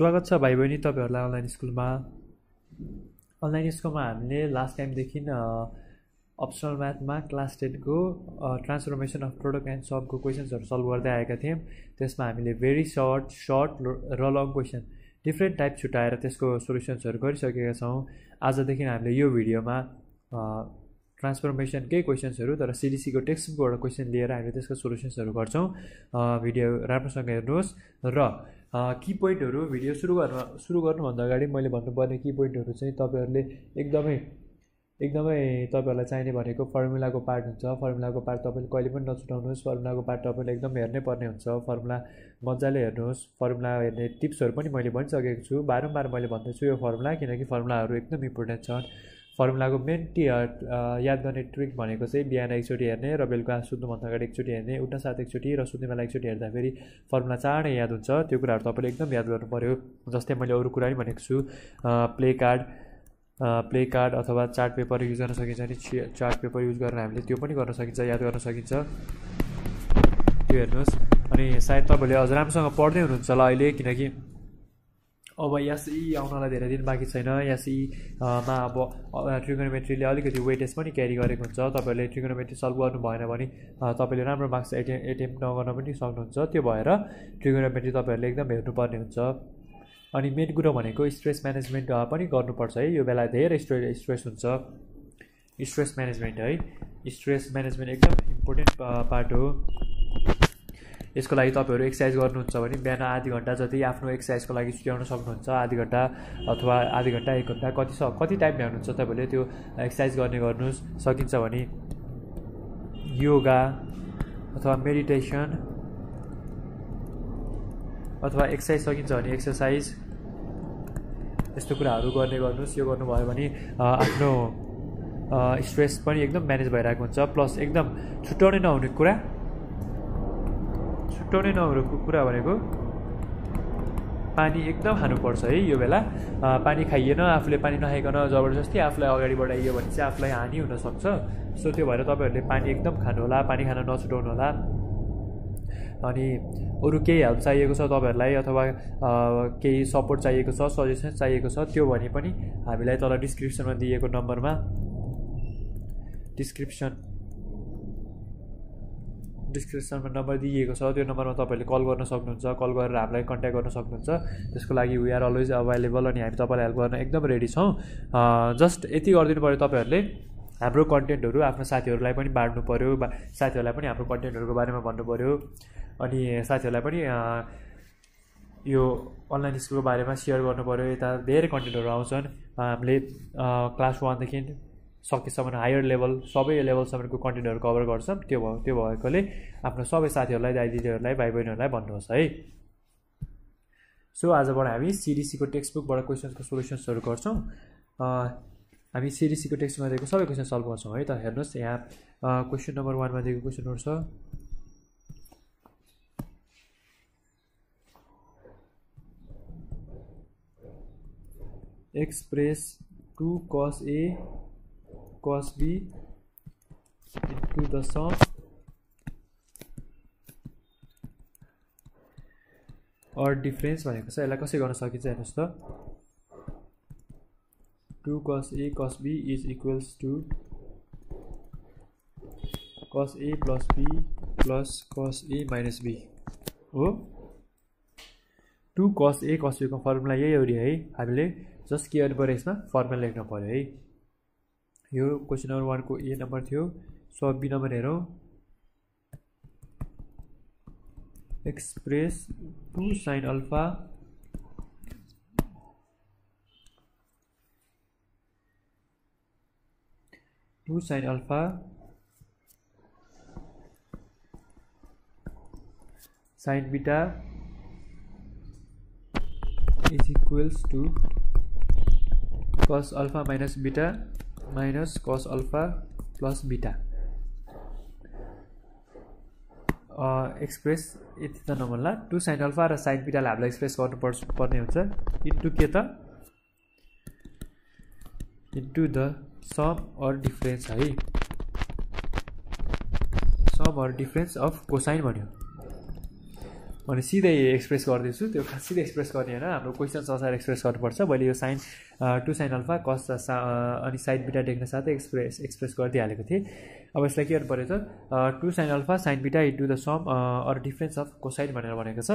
स्वागत छ भाइ बहिनी तपाईहरुलाई अनलाइन स्कुलमा। अनलाइन स्कुलमा हामीले लास्ट टाइमदेखि अप्सनल म्याथमा क्लास 10 को ट्रान्सफर्मेसन अफ प्रोडक्ट एन्ड सबको क्वेशन्सहरु सल्भ गर्दै आएका थियौं। त्यसमा हामीले भेरी शर्ट र लङ क्वेशन डिफरेन्ट टाइप छुटाएर त्यसको सोलुसन्सहरु गरिसकेका छौं। आजदेखि हामीले यो भिडियोमा ट्रान्सफर्मेसन के क्वेशन्सहरु तर सीडीसी को टेक्स्टबुकबाट क्वेशन लिएर हामीले त्यसको सोलुसन्सहरु गर्छौं। भिडियो राम्रोसँग हेर्नुहोस् र की पोइन्टहरु भिडियो सुरु गर्नुभन्दा अगाडि मैले भन्नुपर्ने की पोइन्टहरु चाहिँ तपाईहरुले एकदमै तपाईहरुलाई चाहिने भनेको फर्मुलाको पार्ट हुन्छ। फर्मुलाको पार्ट तपाईले कहिले पनि नछुटाउनुहोस्। फर्मुलाको पार्ट तपाईले एकदम हेर्नै पर्ने हुन्छ। फर्मुला मज्जाले हेर्नुहोस्। फर्मुला हेर्ने टिप्सहरु पनि मैले भनिसकेको छु। बारम्बार मैले भन्दैछु यो फर्मुला किनकि फर्मुलाहरु एकदम इम्पोर्टेन्ट छन्। फर्मुलाको मेन याद गर्ने ट्रिक भनेको चाहिँ बिहान एकचोटी हेर्ने र बेलुका सुत्नुभन्दा अगाडि एकचोटी हेर्ने, उठ्न साथ एकचोटी र सुत्ने बेला एकचोटी हेर्दाखेरि फर्मुला चाँडै याद हुन्छ। त्यो कुराहरु तपाईले एकदम याद गर्नु पर्यो। जस्तै मैले अरु कुरा पनि भनेको छु, प्ले कार्ड अथवा चार्ट पेपर युज गर्न सकिन्छ नि, चार्ट पेपर युज गरेर हामीले त्यो पनि गर्न सकिन्छ, याद गर्न सकिन्छ। त्यो हेर्नुहोस्। अनि सायद तपाईले अझ राम्रोसँग पढ्दै हुनुहुन्छ होला अहिले किनकि अब एसई आउनलाई धेरै दिन बाँकी छैन। एसई मा अब ट्रिगोनोमेट्रीले अलिकति वेटेज पनि क्यारी गरेको हुन्छ। तपाईहरुले ट्रिगोनोमेट्री सल्भ गर्नु भएन भने तपाईले राम्रो मार्क्स एटेम्प्ट नगर्न पनि सक्नुहुन्छ। त्यो भएर ट्रिगोनोमेट्री तपाईहरुले एकदम हेर्नुपर्ने हुन्छ। अनि मेन कुरा भनेको स्ट्रेस म्यानेजमेन्ट पनि गर्नुपर्छ है। यो बेला धेरै स्ट्रेस हुन्छ। स्ट्रेस म्यानेजमेन्ट है, स्ट्रेस म्यानेजमेन्ट एकदम इम्पोर्टेन्ट पार्ट हो। यसको लागि तपाईहरु एक्सरसाइज गर्नुहुन्छ भने बिहान आधी घण्टा जति आफ्नो एक्सरसाइजको लागि छुट्याउन सक्नुहुन्छ। आधी घण्टा अथवा आधी घण्टा 1 घण्टा कति टाइम भ्याउनुहुन्छ तपाईले त्यो एक्सरसाइज गर्ने गर्नुस्। सकिन्छ भने योगा अथवा मेडिटेसन अथवा एक्सरसाइज सकिन्छ भने एक्सरसाइज यस्तो कुराहरु गर्ने गर्नुस्। यो गर्नुभयो भने आफ्नो स्ट्रेस पनि एकदम म्यानेज भइरहेको हुन्छ। प्लस एकदम छुट्याउनै नहुने कुरा भनेको पानी एकदम खानुपर्छ है। यो बेला पानी खाइएन, आफूले पानी नखाइकन जबरजस्ती आफूलाई अगाडि बढाइयो भने चाहिँ आफूलाई हानि हुन सक्छ। सो त्यो भएर तपाईहरुले पानी एकदम खानु होला, पानी खान नछुटाउनु होला। अनि अरु केही हेल्प चाहिएको छ तपाईहरुलाई अथवा केही सपोर्ट चाहिएको छ, सजेसन चाहिएको छ त्यो भने पनि हामीलाई तल डिस्क्रिप्सनमा दिएको नम्बरमा डिस्क्रिप्सनमा नम्बर दिएको छ। त्यो नम्बरमा तपाईले कल गर्न सक्नुहुन्छ। कल गरेर हामीलाई कन्ट्याक्ट गर्न सक्नुहुन्छ। त्यसको लागि वी आर अलवेज अभाइलेबल अनि हामी तपाईलाई हेल्प गर्न एकदम रेडी छौं। जस्ट यति गरिदिनु पर्यो तपाईहरुले हाम्रो कन्टेन्टहरु आफ्नो साथीहरुलाई पनि बाँड्नु पर्यो। साथीहरुलाई पनि हाम्रो कन्टेन्टहरुको बारेमा भन्नु पर्यो। अनि साथीहरुलाई पनि यो अनलाइन स्कुलको बारेमा शेयर गर्नु पर्यो। यता धेरै कन्टेन्टहरु आउँछन्। हामीले क्लास 1 देखि सकेसम्म हायर लेभल सबै लेभलसम्मको कन्टेन्टहरु कभर गर्छौं। त्यो भएकोले आफ्नो सबै साथीहरुलाई, दाइदिदीहरुलाई, भाइ बहिनीहरुलाई भन्नुहोस् है। सो आजबाट हामी सीडीसी को टेक्स्टबुकबाट क्वेशन्सको सोलुसन्सहरु गर्छौं। हामी सीडीसी को टेक्स्टमा दिएको सबै क्वेशन सल्भ गर्छौं है त। हेर्नुस् यहाँ क्वेशन नम्बर 1 मा दिएको क्वेशनहरु छ। Express 2 cos A cos B into the sum or difference भनेको छ। यसलाई कसरी गर्न सकिन्छ हेर्नुस् त। 2 cos A cos B is equals to cos A plus B plus cos A minus B हो। 2 cos A cos B को फर्मुला यही हो है। हामीले जस्ट के गर्नु पर्यो, यसमा फर्मुला लेख्नु पर्यो है। यो क्वेशन नम्बर 1 को ए नम्बर थियो। सो अब बी नम्बर हेरौं। Express 2 sin alpha sin beta is equals to cos alpha minus beta minus cos alpha plus beta। Express यति त नमल्ला 2 sin alpha र sin beta लाई हामीले एक्सप्रेस गर्नु पर्ने हुन्छ इन्टु के त इन्टु द सम और डिफरेन्स है। सम और डिफरेन्स अफ कोसाइन भन्यो। अनि सिधै एक्सप्रेस गर्दैछु त्यो सिधै एक्सप्रेस गर्ने होइन हाम्रो क्वेसन अनुसार एक्सप्रेस गर्नुपर्छ मैले यो साइन 2 sin अल्फा कस अनि साइन बिटा देख्न साथै एक्सप्रेस गरिदिइहालेको थिएँ अब यसलाई के गर्नु पर्यो त 2 sin alpha sine beta into the sum or difference of cosine भनेर भनेको छ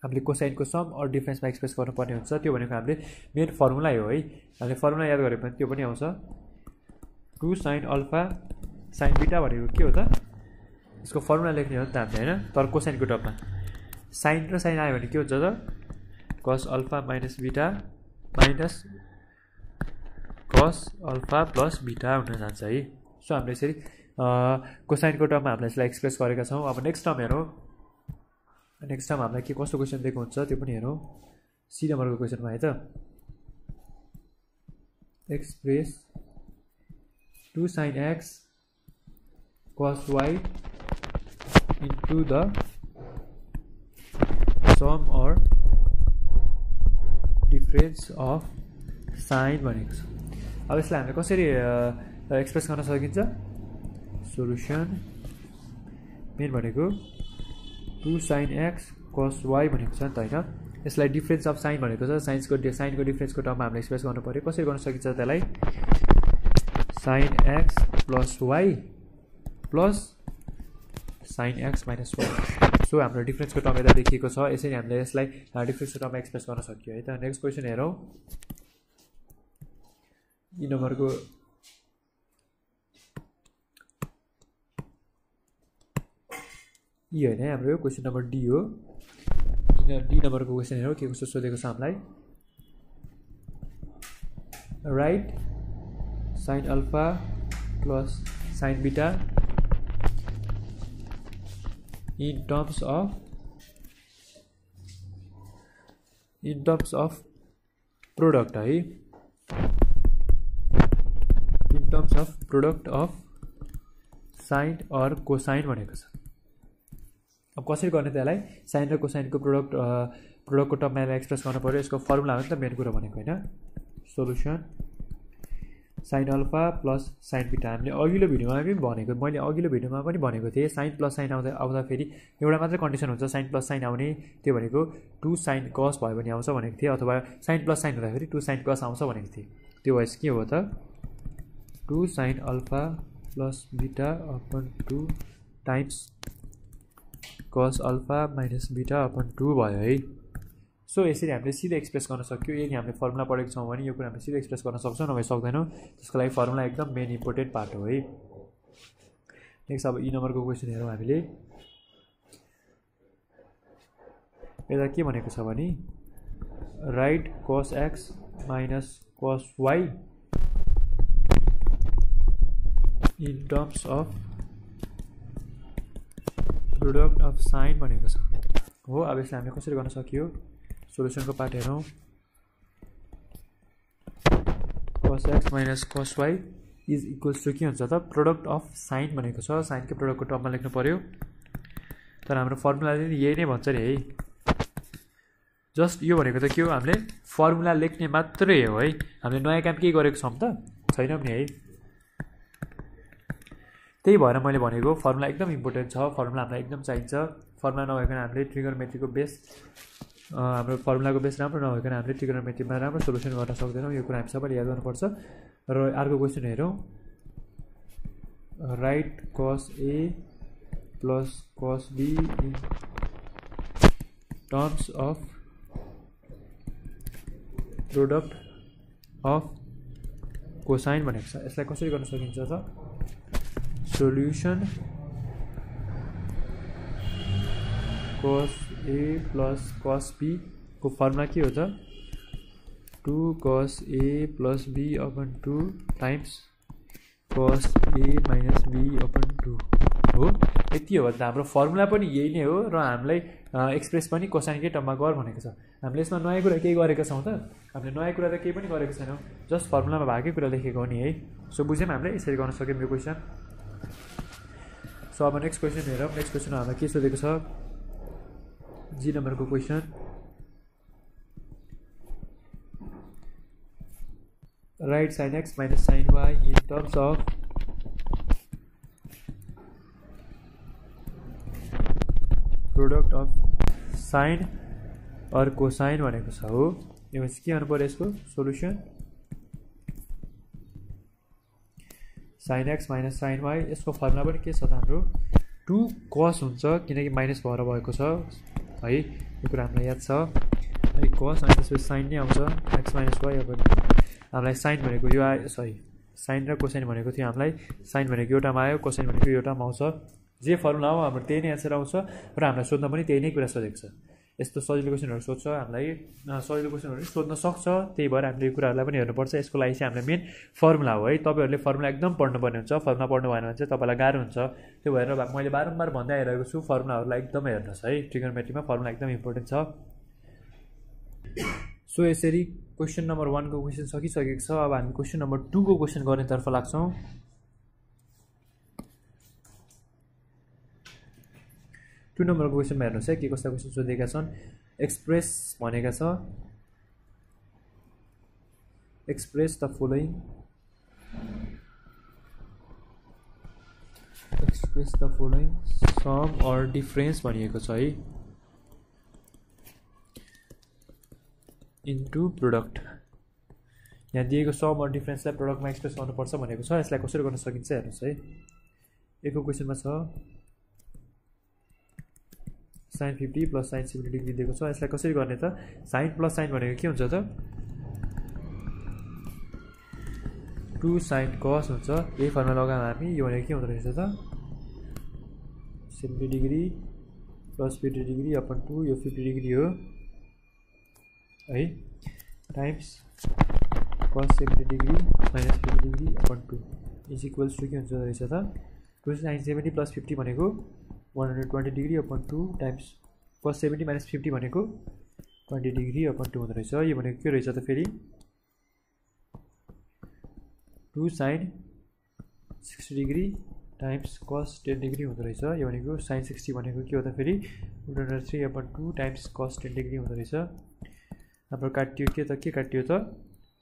हामीले कोसाइनको सम अर डिफरेन्समा एक्सप्रेस गर्नुपर्ने हुन्छ त्यो भनेको हामीले मेन फर्मुला हो है हामीले फर्मुला याद गऱ्यो भने त्यो पनि आउँछ 2 sin अल्फा साइन बिटा भनेको के हो त यसको फर्मुला लेख्ने हो नि त हामीले होइन तर कोसाइनको टर्ममा साइन र साइन आयो भने के हुन्छ त कस अल्फा माइनस बिटा माइनस कस अल्फा प्लस बिटा हुन जान्छ है सो हामीले यसरी कोसाइनको टर्ममा हामीले यसलाई एक्सप्रेस गरेका छौँ अब नेक्स्ट टर्म हेरौँ नेक्स्ट टर्म हामीलाई के कस्तो क्वेसन दिएको हुन्छ त्यो पनि हेरौँ सी नम्बरको क्वेसनमा है त express 2 sin x cos y into the sum or difference of sin भनेको छ अब यसलाई हामीले कसरी एक्सप्रेस गर्न सकिन्छ सोलुसन मेन भनेको 2 sin x cos y भनेको छ नि त हैन यसलाई डिफरेन्स अफ साइन भनेको छ साइनको डिफरेन्सको टर्ममा हामीले एक्सप्रेस गर्नु पर्यो कसरी गर्न सकिन्छ त्यसलाई sin x plus y plus sin x minus y so हाम्रो डिफरेन्सको टर्म यता देखिएको छ यसरी हामीले यसलाई डिफरेन्सको टर्ममा एक्सप्रेस गर्न सकियो है त नेक्स्ट क्वेसन हेरौँ ई नम्बरको ई होइन हाम्रो यो क्वेसन नम्बर डी हो डी नम्बरको क्वेसन हेरौँ के कस्तो सोधेको छ हामीलाई right sin alpha plus sin beta in terms of product है in terms of product of sin or cosine भनेको छ अब कसरी गर्ने त्यसलाई sin र cosine को प्रोडक्टको टर्ममा एक्सप्रेस गर्नु पर्यो यसको फर्मुला हो नि त मेन कुरा भनेको हैन solution sin alpha plus sin बिटा हामीले अघिल्लो भिडियोमा पनि भनेको मैले अघिल्लो भिडियोमा पनि भनेको थिएँ sin प्लस sin आउँदाखेरि एउटा मात्रै कन्डिसन हुन्छ sin प्लस sin आउने त्यो भनेको 2 sin cos भयो भने आउँछ भनेको थिएँ अथवा sin प्लस sin हुँदाखेरि 2 sin cos आउँछ भनेको थिएँ त्यो भएपछि के हो त 2 sin अल्फा प्लस बिटा upon 2 times cos alpha minus बिटा अपन 2 भयो है सो यसरी हामीले सिधै एक्सप्रेस गर्न सक्यो यदि हामीले फर्मुला पढेको छौँ भने यो कुरा हामीले सिधै एक्सप्रेस गर्न सक्छौँ नभए सक्दैनौँ त्यसको लागि फर्मुला एकदम मेन इम्पोर्टेन्ट पार्ट हो है नेक्स्ट अब ई नम्बरको क्वेसन हेरौँ हामीले यता के भनेको छ भने right cos x minus cos y in terms of product of sine भनेको छ हो अब यसलाई हामीले कसरी गर्न सकियो सोलुसनको पार्ट हेरौँ cos x minus cos y is equals to के हुन्छ त प्रोडक्ट अफ साइन भनेको छ साइनकै प्रोडक्टको टर्ममा लेख्नु पर्यो तर हाम्रो फर्मुलाले यही नै भन्छ नि है जस्ट यो भनेको त के हो हामीले फर्मुला लेख्ने मात्रै हो है हामीले नयाँ काम केही गरेको छौँ त छैनौँ नि है त्यही भएर मैले भनेको फर्मुला एकदम इम्पोर्टेन्ट छ फर्मुला हामीलाई एकदम चाहिन्छ फर्मुला नभइकन हामीले ट्रिगोनोमेट्रीको बेस हाम्रो फर्मुलाको बेस राम्रो नभइकन हामीले ट्रिगोनोमेट्रीमा राम्रो सोल्युसन गर्न सक्दैनौँ यो कुरा हामी सबैले याद गर्नुपर्छ र अर्को क्वेसन हेरौँ right cos a plus cos b in terms of product of cosine भनेको छ यसलाई कसरी गर्न सकिन्छ त solution cos a plus cos b को फर्मुला के हो त 2 cos a plus b upon 2 times cos a minus b upon 2 हो यति हो भने त हाम्रो फर्मुला पनि यही नै हो र हामीलाई एक्सप्रेस पनि कोसाइनकै टर्ममा गर भनेको छ हामीले यसमा नयाँ कुरा केही गरेका छौँ त हामीले नयाँ कुरा त केही पनि गरेको छैनौँ जस्ट फर्मुलामा भएकै कुरा लेखेको हो नि है सो बुझ्यौँ हामीले यसरी गर्न सक्यौँ यो क्वेसन सो अब नेक्स्ट क्वेसन हेरौँ नेक्स्ट क्वेसन हामीलाई के सोधेको छ जी नम्बरको question right sin x minus sin y in terms of product of sine or cosine भनेको छ हो। यो चाहिँ के गर्नु पर्यो यसको solution sine x minus sine y. यसको फर्मुला पनि के छ त हाम्रो 2 cos हुन्छ किनकि माइनस भएर भएको छ है, यो कुरा हामीलाई याद छ है। cos अनि त्यसपछि साइन नै आउँछ एक्स माइनस वाई। अब हामीलाई साइन भनेको यो आयो, सरी साइन र कोसाइन भनेको थियो हामीलाई। साइन भनेको एउटामा आयो, कोसाइन भनेको एउटामा आउँछ। जे फर्मुला हो हाम्रो त्यही नै एन्सर आउँछ र हामीलाई सोध्न पनि त्यही नै कुरा सोधेको छ। यस्तो सजिलो क्वेसनहरू सोध्छ हामीलाई, सजिलो क्वेसनहरू सोध्न सक्छ, त्यही भएर हामीले यो कुराहरूलाई पनि हेर्नुपर्छ। यसको लागि चाहिँ हामीलाई मेन फर्मुला हो है। तपाईँहरूले फर्मुला एकदम पढ्नुपर्ने हुन्छ, फर्मुला पढ्नु भएन भने चाहिँ तपाईँलाई गाह्रो हुन्छ। त्यो भएर मैले बारम्बार भन्दै आइरहेको छु फर्मुलाहरूलाई एकदम हेर्नुहोस् है। ट्रिगोनोमेट्रीमा फर्मुला एकदम इम्पोर्टेन्ट छ। सो यसरी क्वेसन नम्बर 1 को क्वेसन सकिसकेको छ। अब हामी क्वेसन नम्बर 2 को क्वेसन गर्नेतर्फ लाग्छौँ। 2 नम्बरको क्वेसनमा हेर्नुहोस् है के कस्ता क्वेसन सोधेका छन्। एक्सप्रेस भनेका छ, express the following, express the following sum or difference भनिएको छ है इन्टु प्रोडक्ट। यहाँ दिएको सम अर डिफरेन्सलाई प्रोडक्टमा एक्सप्रेस गर्नुपर्छ भनेको छ। यसलाई कसरी गर्न सकिन्छ हेर्नुहोस् है। एकको क्वेसनमा छ साइन 50 प्लस साइन 70 डिग्री दिएको छ। यसलाई कसरी गर्ने त? साइन प्लस साइन भनेको के हुन्छ त 2 साइन कस हुन्छ। यही फर्मुला लगाएर हामी यो भनेको के हुँदो रहेछ त 70 डिग्री प्लस 50 डिग्री अपन 2, यो 50 डिग्री हो है, times cos 70 degree minus 50 degree upon 2 is equals to के हुन्छ रहेछ त 2 साइन 70 प्लस 50 भनेको 120 degree upon 2 times cos 70 minus 50 भनेको 20 डिग्री अपन 2 हुँदो रहेछ। यो भनेको के रहेछ त फेरि 2 साइन 60 डिग्री टाइम्स कस 10 डिग्री हुँदो रहेछ। यो भनेको साइन 60 भनेको के हो त फेरि √3 अपन 2 टाइम्स कस 10 डिग्री हुँदो रहेछ। हाम्रो काटियो के त के काटियो त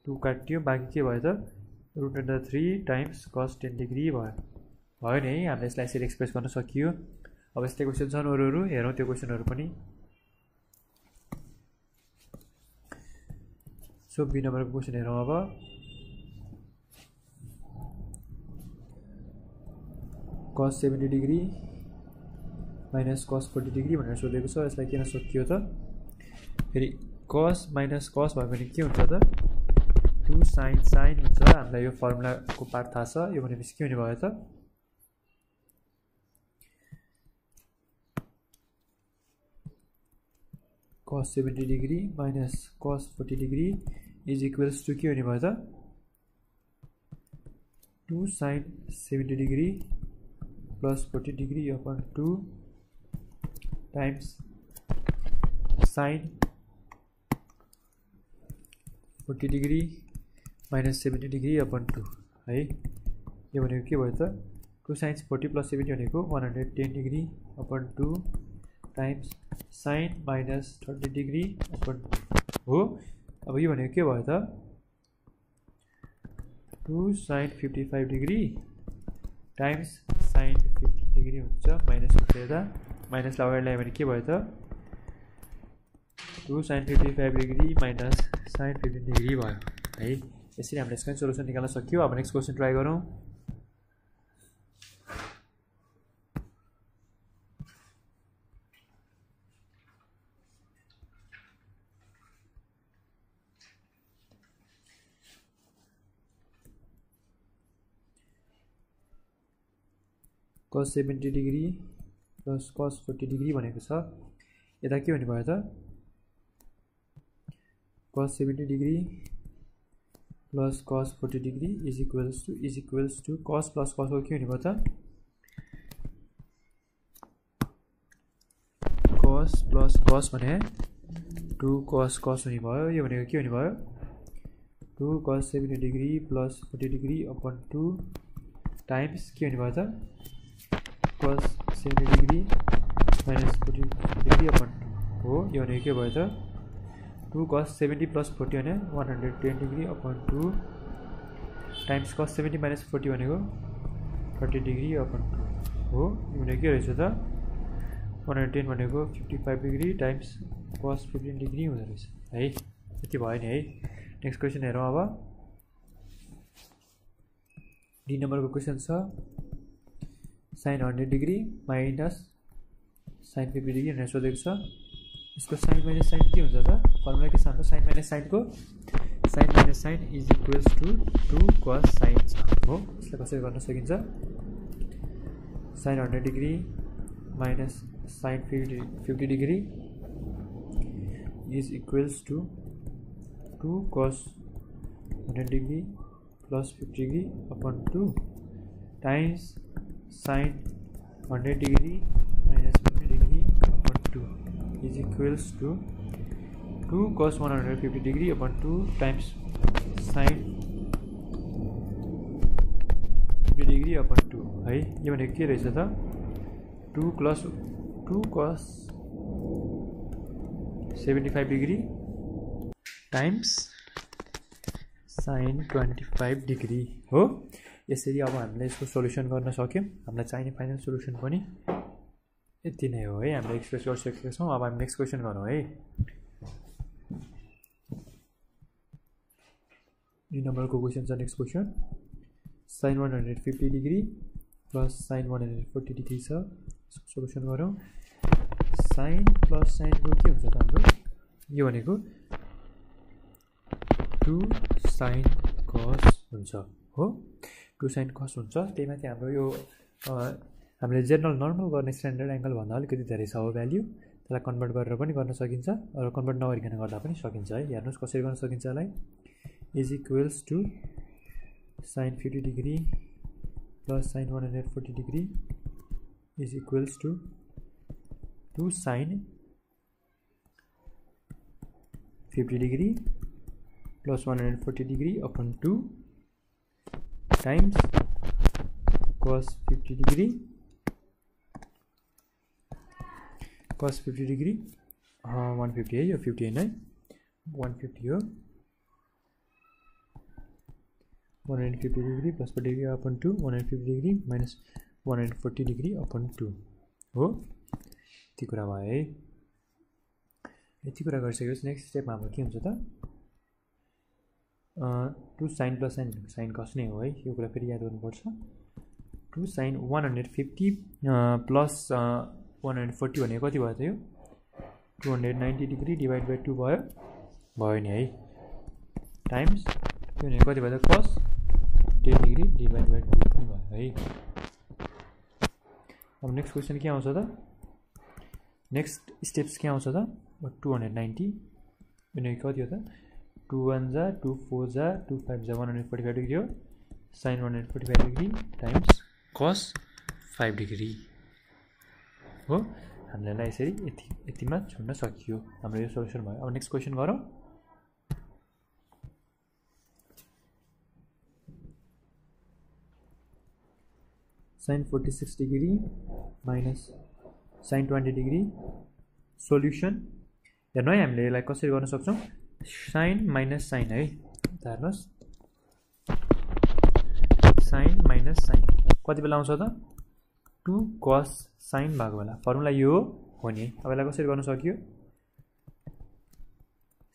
2 काटियो, बाँकी के भयो त √3 टाइम्स कस 10 डिग्री भयो नि। हामीले यसलाई यसरी एक्सप्रेस गर्न सकियो। अब यस्तै क्वेसन छन् अरू हेरौँ त्यो क्वेसनहरू पनि। सो बी नम्बरको क्वेसन हेरौँ अब। कस 70 डिग्री माइनस कस 40 डिग्री भनेर सोधेको छ। यसलाई किन सकियो त फेरि कस माइनस कस भयो भने के हुन्छ त 2 साइन साइन हुन्छ। हामीलाई यो फर्मुलाको पार्ट थाहा छ। यो भनेपछि के हुने भयो त cos 70 degree minus cos 40 degree is equals to के हुने भयो त 2 sine 70 degree plus 40 degree upon 2 times sine 40 degree minus 70 degree upon 2 है। यो भनेको के भयो त 2 साइन्स 40 प्लस 70 भनेको 110 degree upon 2 times sine minus 30 degree upon हो। अब यो भनेको के भयो त 2 sine 55 degree times sine 50 degree हुन्छ। माइनस हुँदा माइनस लगाएर ल्यायो भने के भयो त 2 sine 55 degree minus sine 15 degree भयो है। यसरी हामीले यसको सोल्युसन निकाल्न सक्यो। अब नेक्स्ट क्वेसन ट्राई गरौँ। cos 70 degree plus cos 40 degree भनेको छ। यता के हुने भयो त cos 70 degree plus cos 40 degree is equals to cos plus cos हो के हुने भयो त cos प्लस cos भने 2 cos cos हुने भयो। यो भनेको के हुने भयो 2 cos 70 degree plus 40 degree upon 2 times के हुने भयो त cos 70 degree minus 40 degree upon 2 हो। यो भनेको के भयो त 2 cos 70 प्लस 40 भने 110 degree upon 2 times cos 70 minus 40 भनेको 30 डिग्री अपन 2 हो। यो भनेको के रहेछ त 110 भनेको 55 डिग्री टाइम्स cos 15 डिग्री हुँदो रहेछ है। यति भयो नि है। नेक्स्ट क्वेसन हेरौँ अब। डी नम्बरको क्वेसन छ sin 100 degree minus sin 50 degree भनेर सोधेको छ। यसको साइन माइनस साइन के हुन्छ त? फर्मुला के छ हाम्रो साइन माइनस साइनको? Sine minus sine is equals to 2 cos sine छ हो। यसलाई कसरी गर्न सकिन्छ? sin 100 degree minus sin 50 degree is equals to 2 cos 100 degree plus 50 degree upon 2 times sin 100 degree minus 50 degree upon 2 is equals to 2 cos 150 degree upon 2 times sin 50 degree upon 2 है। यो भनेको के रहेछ त? 2 cos 75 degree times sin 25 degree हो। यसरी अब हामीले यसको सोल्युसन गर्न सक्यौं। हामीलाई चाहिने फाइनल सोल्युसन पनि यति नै हो है। हामीले एक्सप्रेस गरिसकेका छौँ। अब हामी नेक्स्ट क्वेसन गरौँ है। डी नम्बरको क्वेसन छ next question sin 150 degree plus sin 140 degree छ। यसको सोल्युसन गरौँ। साइन प्लस साइनको के हुन्छ त हाम्रो? यो भनेको 2 sin cos हुन्छ हो। 2 sin cos हुन्छ। त्यही माथि हाम्रो यो हामीले जेनरल नर्मल गर्ने स्ट्यान्डर्ड एंगल भन्दा अलिकति धेरै छ हो भ्याल्यु। त्यसलाई कन्भर्ट गरेर पनि गर्न सकिन्छ र कन्भर्ट नगरिकन गर्दा पनि सकिन्छ है। हेर्नुस् कसरी गर्न सकिन्छ यसलाई। Is equals to sin 50 degree plus sin 140 degree is equals to 2 sin 50 degree plus 140 degree upon 2 times cos 50 degree cos 50 degree 150 है। यो 50 होइन है 150 हो। 150 degree plus 40 degree upon 2 150 degree minus 140 degree upon 2 हो। यति कुरा भयो है। यति कुरा गरिसकेपछि नेक्स्ट स्टेपमा हाम्रो के हुन्छ त? 2 sin प्लस साइन cos नै हो है। यो कुरा फेरि याद गर्नुपर्छ। 2 sin 150 प्लस 140 भनेको कति भयो त? यो 290 डिग्री डिभाइड बाई 2 भयो नि है। टाइम्स यो भनेको कति भयो त? cos 10 डिग्री डिभाइड बाई 2 पनि भयो है। अब नेक्स्ट क्वेसन के आउँछ त? नेक्स्ट स्टेप्स के आउँछ त? 290 भनेको कति हो त? 2 1 जा 2 4 जा 2 5 जा 145 डिग्री हो। sin 145 degree times cos 5 degree हो। हामीले यसरी यतिमा छोड्न सकियो। हाम्रो यो सोल्युसन भयो। अब नेक्स्ट क्वेसन गरौँ। sin 46 degree minus sin 20 degree solution हेर्नु है। हामीले यसलाई कसरी गर्न सक्छौँ? sin माइनस साइन है। हेर्नुहोस् sin माइनस साइन कति बेला आउँछ त? 2 cos साइन भएको बेला। फर्मुला यो हो नि। अब यसलाई कसरी गर्न सकियो?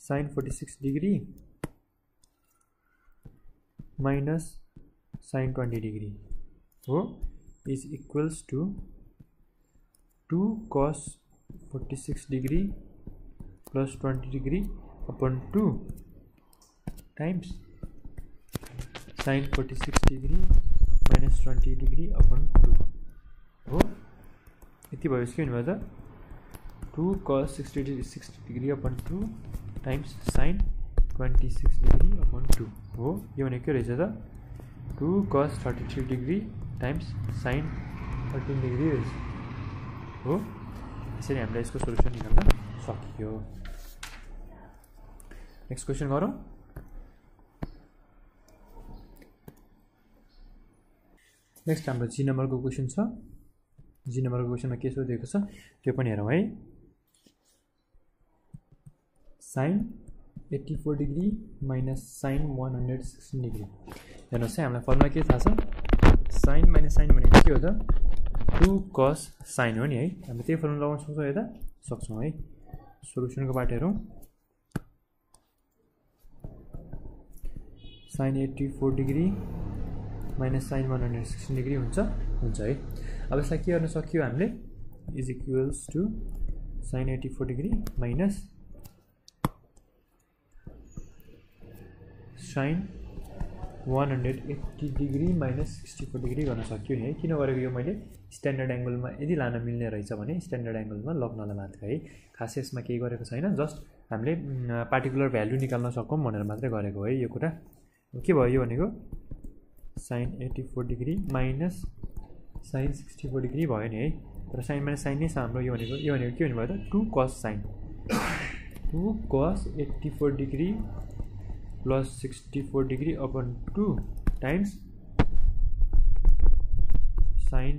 sin 46 degree minus sin 20 degree हो is equals to 2 cos 46 degree plus 20 degree upon 2 times sin 46 degree minus 20 degree upon 2 हो। यति भएपछि के हुनुभयो त? 2 cos 60 degree upon 2 times sin 26 degree upon 2 हो। यो भनेको के रहेछ त? 2 cos 33 degree times sin 13 degree रहेछ हो। यसरी हामीले यसको सोल्युसन निकाल्न सकियो। नेक्स्ट क्वेसन गरौँ। नेक्स्ट हाम्रो जी नम्बरको क्वेसन छ। जी नम्बरको क्वेसनमा के सोधेको छ त्यो पनि हेरौँ है। sin 84 degree minus sin 116 degree. हेर्नुहोस् है। हामीलाई फर्मुला के थाहा छ? sin माइनस साइन भनेको के हो त? 2 cos sin हो नि है हामीले त्यही फर्मुला लगाउन सक्छौँ यता सक्छौँ है सोलुसनको पार्ट हेरौँ sin 84 degree minus sin 116 degree हुन्छ है अब यसलाई के गर्न सक्यो हामीले is equals to sin 84 degree minus sin 180 degree minus 64 degree गर्न सक्यो नि है किन गरेको यो मैले स्ट्यान्डर्ड एंगलमा यदि लान मिल्ने रहेछ भने स्ट्यान्डर्ड एंगलमा लग्नलाई मात्र है खास यसमा केही गरेको छैन जस्ट हामीले पार्टिकुलर भ्यालु निकाल्न सकौँ भनेर मात्रै गरेको है यो कुरा के भयो यो भनेको sin 84 degree minus sin 64 degree भयो नि है तर sin माइनस sin नै छ हाम्रो यो भनेको के हुने भयो त 2 cos sin 2 cos 84 degree plus 64 degree upon 2 times sin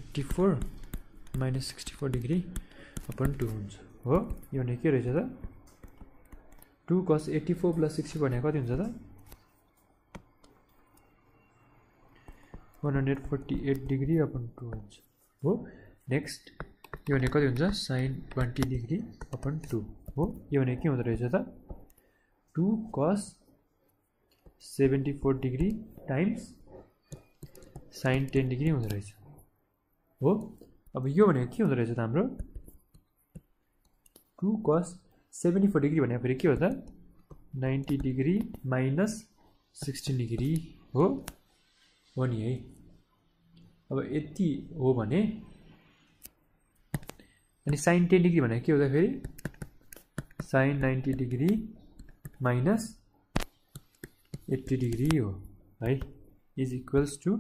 84 minus 64 degree upon 2 हुन्छ हो यो भने के रहेछ त 2 cos 84 plus 64 भने कति हुन्छ त 148 degree upon 2 हुन्छ हो नेक्स्ट यो भने कति हुन्छ sin 20 degree upon 2 हो यो भने के हुँदो रहेछ त 2 cos 74 degree times sin 10 degree हुँदो रहेछ हो अब यो भने के हुँदो रहेछ त हाम्रो 2 cos 74 डिग्री भने फेरि के हो त 90 डिग्री माइनस 16 डिग्री हो नि है अब यति हो भने अनि sin 10 डिग्री भने के हो त फेरि sin 90 डिग्री माइनस 80 डिग्री हो है is equals to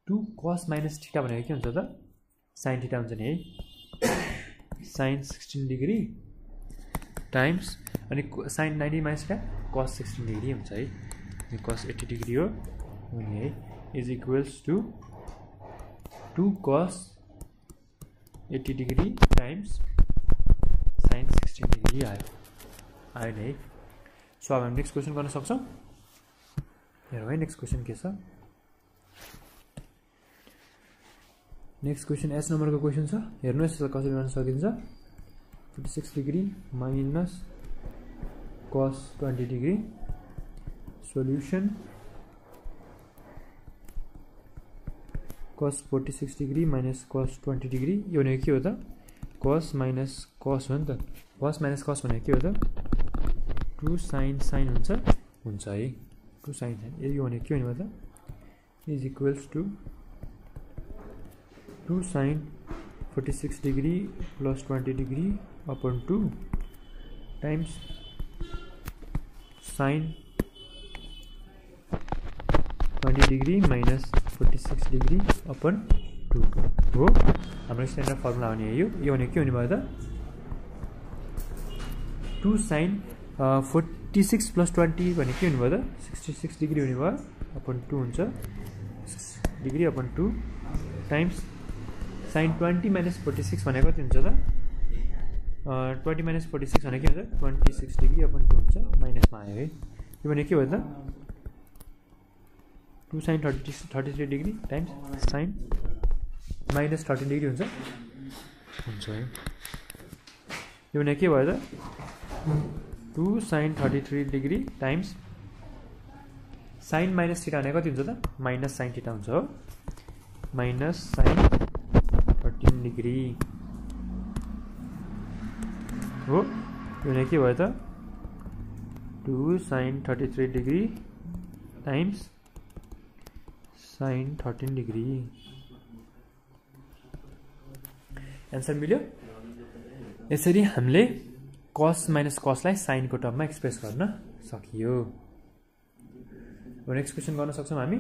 2 cos minus theta भनेको के हुन्छ त sin थीटा हुन्छ नि है sin 16 डिग्री टाइम्स अनि sin 90 minus theta cos 16 degree हुन्छ है cos 80 डिग्री हो नि है is equals to 2 cos 80 degree times sin 16 degree आयो नि है सो अब हामी नेक्स्ट क्वेसन गर्न सक्छौँ हेरौँ है नेक्स्ट क्वेसन के छ नेक्स्ट क्वेसन एस नम्बरको क्वेसन छ हेर्नुहोस् यसलाई कसरी गर्न सकिन्छ 46 degree minus cos 20 degree solution cos 46 degree minus cos 20 degree यो भनेको के हो त cos माइनस cos हो नि त cos माइनस cos भनेको के हो त 2 sin हुन्छ है 2 sin यो भनेको के हुने भयो त is equals to 2 sin 46 degree plus 20 degree upon 2 times sin 20 degree minus 46 degree upon 2 हो हाम्रो स्ट्यान्डर्ड फर्मुला हो नि यो भनेको के हुने भयो त 2 sin 46 प्लस 20 भने के हुने भयो त 66 डिग्री हुने भयो अपन 2 हुन्छ degree upon 2 times sin 20 minus 46 भने कति हुन्छ त 20 माइनस 46 भने के हुन्छ 26 डिग्री अपन 2 हुन्छ माइनसमा आयो है यो भने के भयो त 2 sin 33 degree times sin minus 13 degree हुन्छ है यो भने के भयो त 2 sin 33 degree times sin minus theta भने कति हुन्छ त माइनस sin थीटा हुन्छ हो माइनस sin 13 डिग्री हो यो भने के भयो त 2 sin 33 degree times sin 13 degree answer मिल्यो यसरी हामीले cos माइनस cos लाई sin को टर्ममा एक्सप्रेस गर्न सकियो नेक्स्ट क्वेसन गर्न सक्छौँ हामी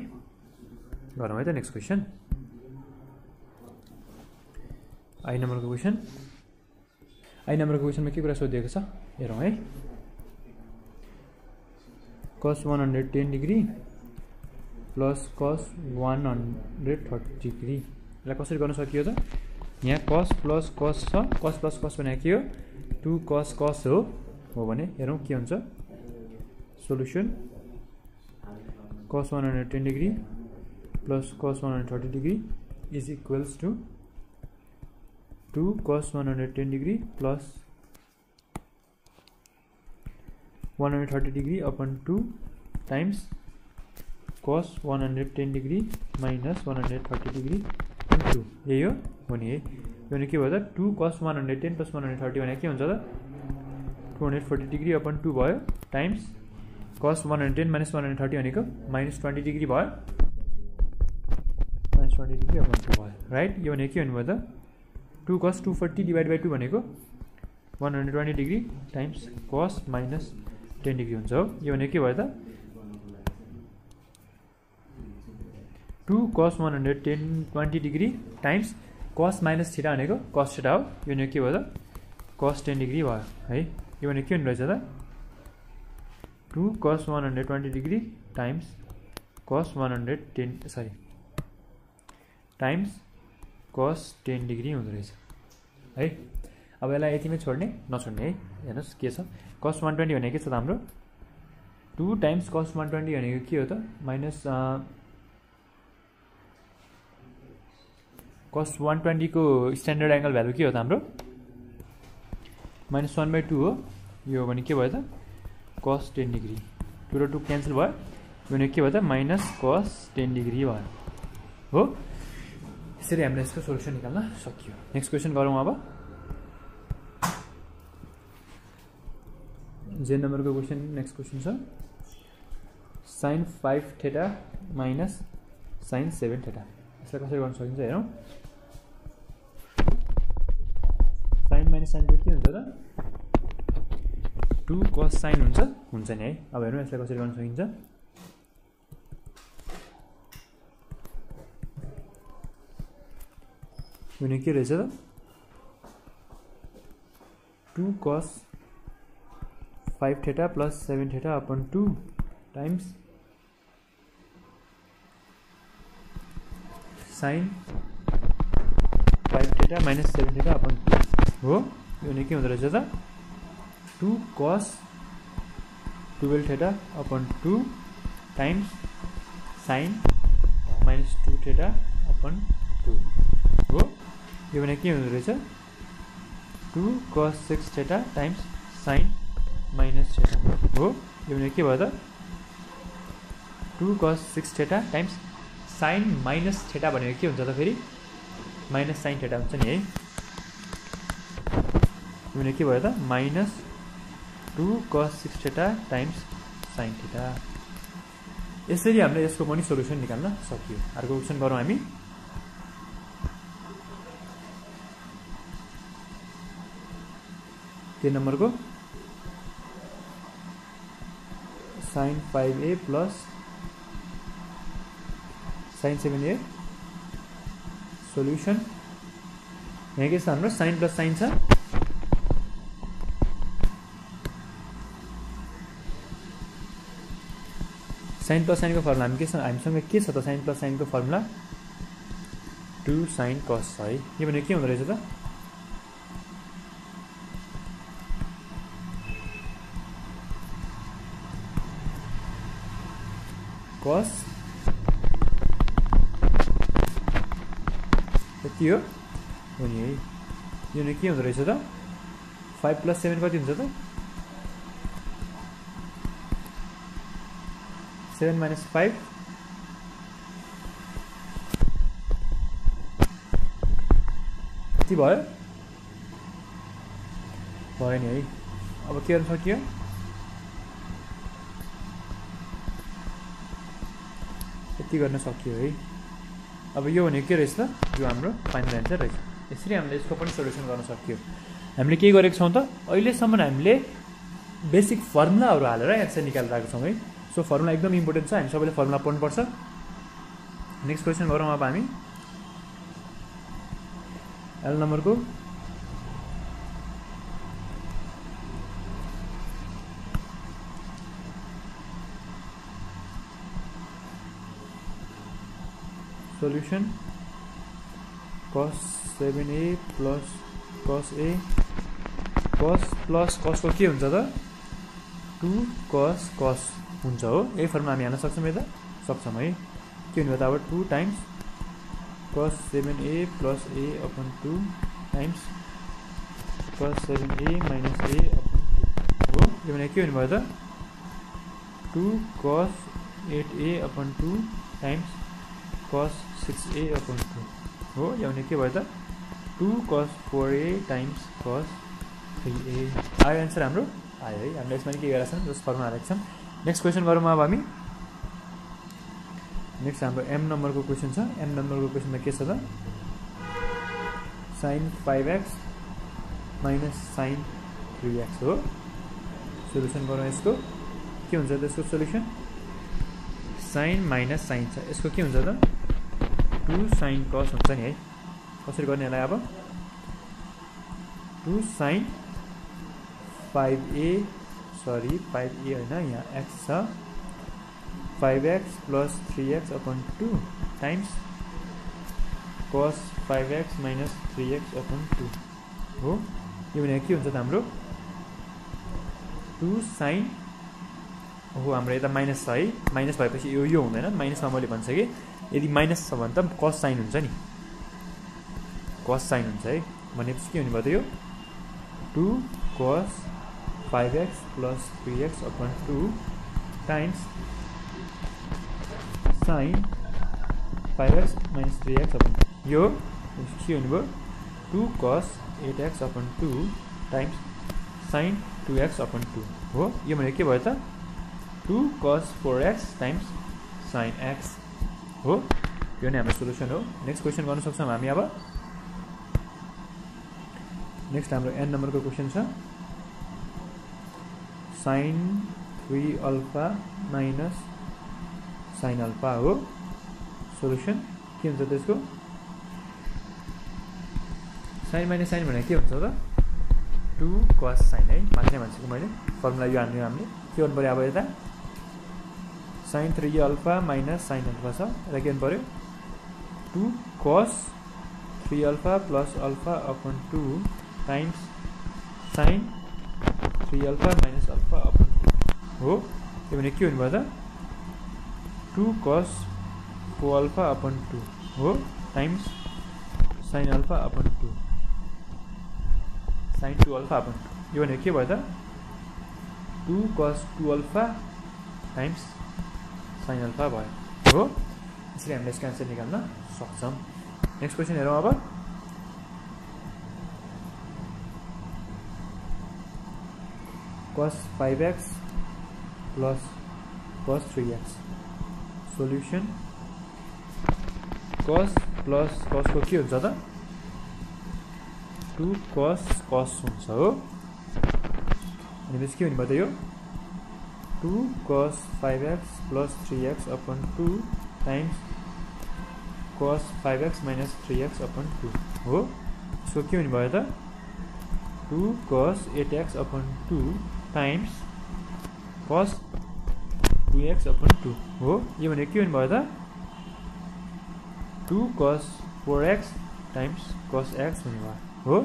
गरौँ है त नेक्स्ट क्वेसन आई नम्बरको क्वेसनमा के कुरा सोधिएको छ हेरौँ है cos 110 degree plus cos 130 degree यसलाई कसरी गर्न सकियो त यहाँ cos प्लस cos छ cos प्लस cos भनेको के हो 2 cos cos हो भने हेरौँ के हुन्छ solution cos 110 degree plus cos 130 degree is equals to 2 cos 110 degree plus 130 degree upon 2 times cos 110 degree minus 130 degree into यही हो नि है यो के भयो त 2 cos 110 plus 130 भने के हुन्छ त 240 degree upon 2 भयो times cos 110 minus 130 भनेको minus 20 degree भयो minus 20 degree upon 2 भयो राइट यो भने के भन्नु भयो त 2 cos 240 divided by 2 भनेको 120 degree times cos minus 10 degree हुन्छ हो यो भने के भयो त 2 cos 110 20 degree times cos minus theta भनेको cos theta हो यो भने के भयो त cos 10 degree भयो है यो भने के हुनु रहेछ त 2 cos 120 degree times cos 110 sorry times cos 10 degree हुँदो रहेछ है अब यसलाई यतिमै छोड्ने नछोड्ने है हेर्नुहोस् के छ cos 120 भनेको के छ त हाम्रो 2 times cos 120 भनेको के हो त माइनस cos 120 को स्ट्यान्डर्ड एंगल भ्यालु के हो त हाम्रो -1/2 हो यो भने के भयो त cos 10 degree 2 र 2 क्यान्सल भयो यो भने के भयो त माइनस cos 10 degree भयो हो यसरी हामीले यसको सोलुसन निकाल्न सकियो नेक्स्ट क्वेशन गरौँ अब जे नम्बरको क्वेशन नेक्स्ट क्वेशन छ sin 5 theta minus sin 7 theta यसलाई कसरी गर्न सकिन्छ हेरौँ sin minus sin के हुन्छ त 2 cos sin हुन्छ नि है अब हेरौँ यसलाई कसरी गर्न सकिन्छ भने के रहेछ त 2 cos 5 theta plus 7 theta upon 2 times sin 5 theta minus 7 theta upon 2 हो यो भने के हुँदो रहेछ त 2 cos 12 theta upon 2 times sin minus 2 theta upon 2 हो यो भने के हुँदो रहेछ 2 cos 6 theta times sin minus theta हो यो भने के भयो त 2 cos 6 theta times sin minus theta भनेको के हुन्छ त फेरि minus sin theta हुन्छ नि है यो भने के भयो त minus 2 cos 6 theta times sin theta यसरी हामीले यसको पनि सोलुसन निकाल्न सकियो अर्को क्वेशन गरौँ हामी के नम्बरको sin 5a plus sin 7a solution यहाँ के छ हाम्रो sin plus sin छ sin plus sin को फर्मुला हामीसँग के छ त sin plus sin को फर्मुला 2 sin cos है यो भने के हुँदो रहेछ त cos यति हो नि है यो भने के हुँदो रहेछ त 5 plus 7 कति हुन्छ त 7 minus 5 यति भयो नि है अब के गर्न सकियो यति गर्न सकियो है अब यो भने के रहेछ त यो हाम्रो फाइनल एन्सर रहेछ यसरी हामीले यसको पनि सोलुसन गर्न सकियो हामीले के गरेको छौं त अहिलेसम्म हामीले बेसिक फर्मुलाहरु हालेर एन्सर निकालिरहेको छौं है सो फर्मुला एकदम इम्पोर्टेन्ट छ हामी सबैले फर्मुला पढ्नु पर्छ नेक्स्ट क्वेशन गरौँ अब हामी एल नम्बरको solution cos 7a plus cos a cos plus cos को के हुन्छ त 2 cos हुन्छ हो। यही फर्मुला हामी हाल्न सक्छौँ यता सक्छौँ है। के हुने भयो त अब 2 times cos 7a plus a upon 2 times cos 7a minus a upon 2 हो। यो भने के हुने भयो त 2 cos 8a upon 2 times cos 6a upon 2 हो। यो भने के भयो त 2 cos 4a times cos 3a आयो एन्सर हाम्रो आयो है। हामीले यसमा के गरेका छौँ जस फर्मुला हालेका छौँ। नेक्स्ट क्वेसन गरौँ अब हामी। नेक्स्ट हाम्रो m नम्बरको क्वेसन छ। m नम्बरको क्वेसनमा के छ त sin 5x minus sin 3x हो। सोल्युसन गरौँ यसको। के हुन्छ त यसको सोल्युसन sin माइनस sin छ। यसको के हुन्छ त 2 sin cos हुन्छ नि है। कसरी गर्ने यसलाई अब 2 sin 5a होइन यहाँ x छ 5x plus 3x upon 2 times cos 5x minus 3x upon 2 हो। यो भने के हुन्छ त हाम्रो 2 sin हो। हाम्रो यता माइनस छ है। माइनस भएपछि यो हुँदैन। माइनसमा मैले भन्छ कि यदि माइनस छ भने त cos sin हुन्छ नि। cos sin हुन्छ है। भनेपछि के हुने भयो त यो 2 cos 5x plus 3x upon 2 times sin 5x minus 3x upon 2 यो के हुने भयो 2 cos 8x upon 2 times sin 2x upon 2 हो। यो भने के भयो त 2 cos 4x times sin x हो। यो नै हाम्रो सोल्युसन हो। नेक्स्ट क्वेसन गर्न सक्छौँ हामी अब। नेक्स्ट हाम्रो n नम्बरको क्वेसन छ sin 3 alpha minus sin alpha हो। सोल्युसन के हुन्छ त्यसको sin माइनस sin भने के हुन्छ त 2 cos sin है। माथि नै भनिसकेँ मैले फर्मुला यो हाल्ने हामीले के गर्नु पर्यो अब यता sin 3 alpha minus sin alpha छ। यता के गर्नु पर्यो 2 cos 3 alpha plus alpha upon 2 times sin 3 alpha minus alpha upon 2 हो। यो भने के हुने भयो त 2 cos 4 अल्फा अपन 2 हो times sin alpha upon 2 sin 2 alpha upon 2 यो भने के भयो त 2 cos 2 alpha times sin alpha भयो हो। यसरी हामीले यसको आन्सर निकाल्न सक्छौँ। नेक्स्ट क्वेसन हेरौँ अब। cos 5x plus cos 3x solution cos plus cos को के हुन्छ त 2 cos हुन्छ हो। भनेपछि के हुने भयो त यो 2 cos 5x plus 3x upon 2 times cos 5x minus 3x upon 2 हो। सो के हुने भयो त 2 cos 8x upon 2 times cos 2x upon 2 हो। यो भने के हुने भयो त 2 cos 4x times cos x हुने भयो हो।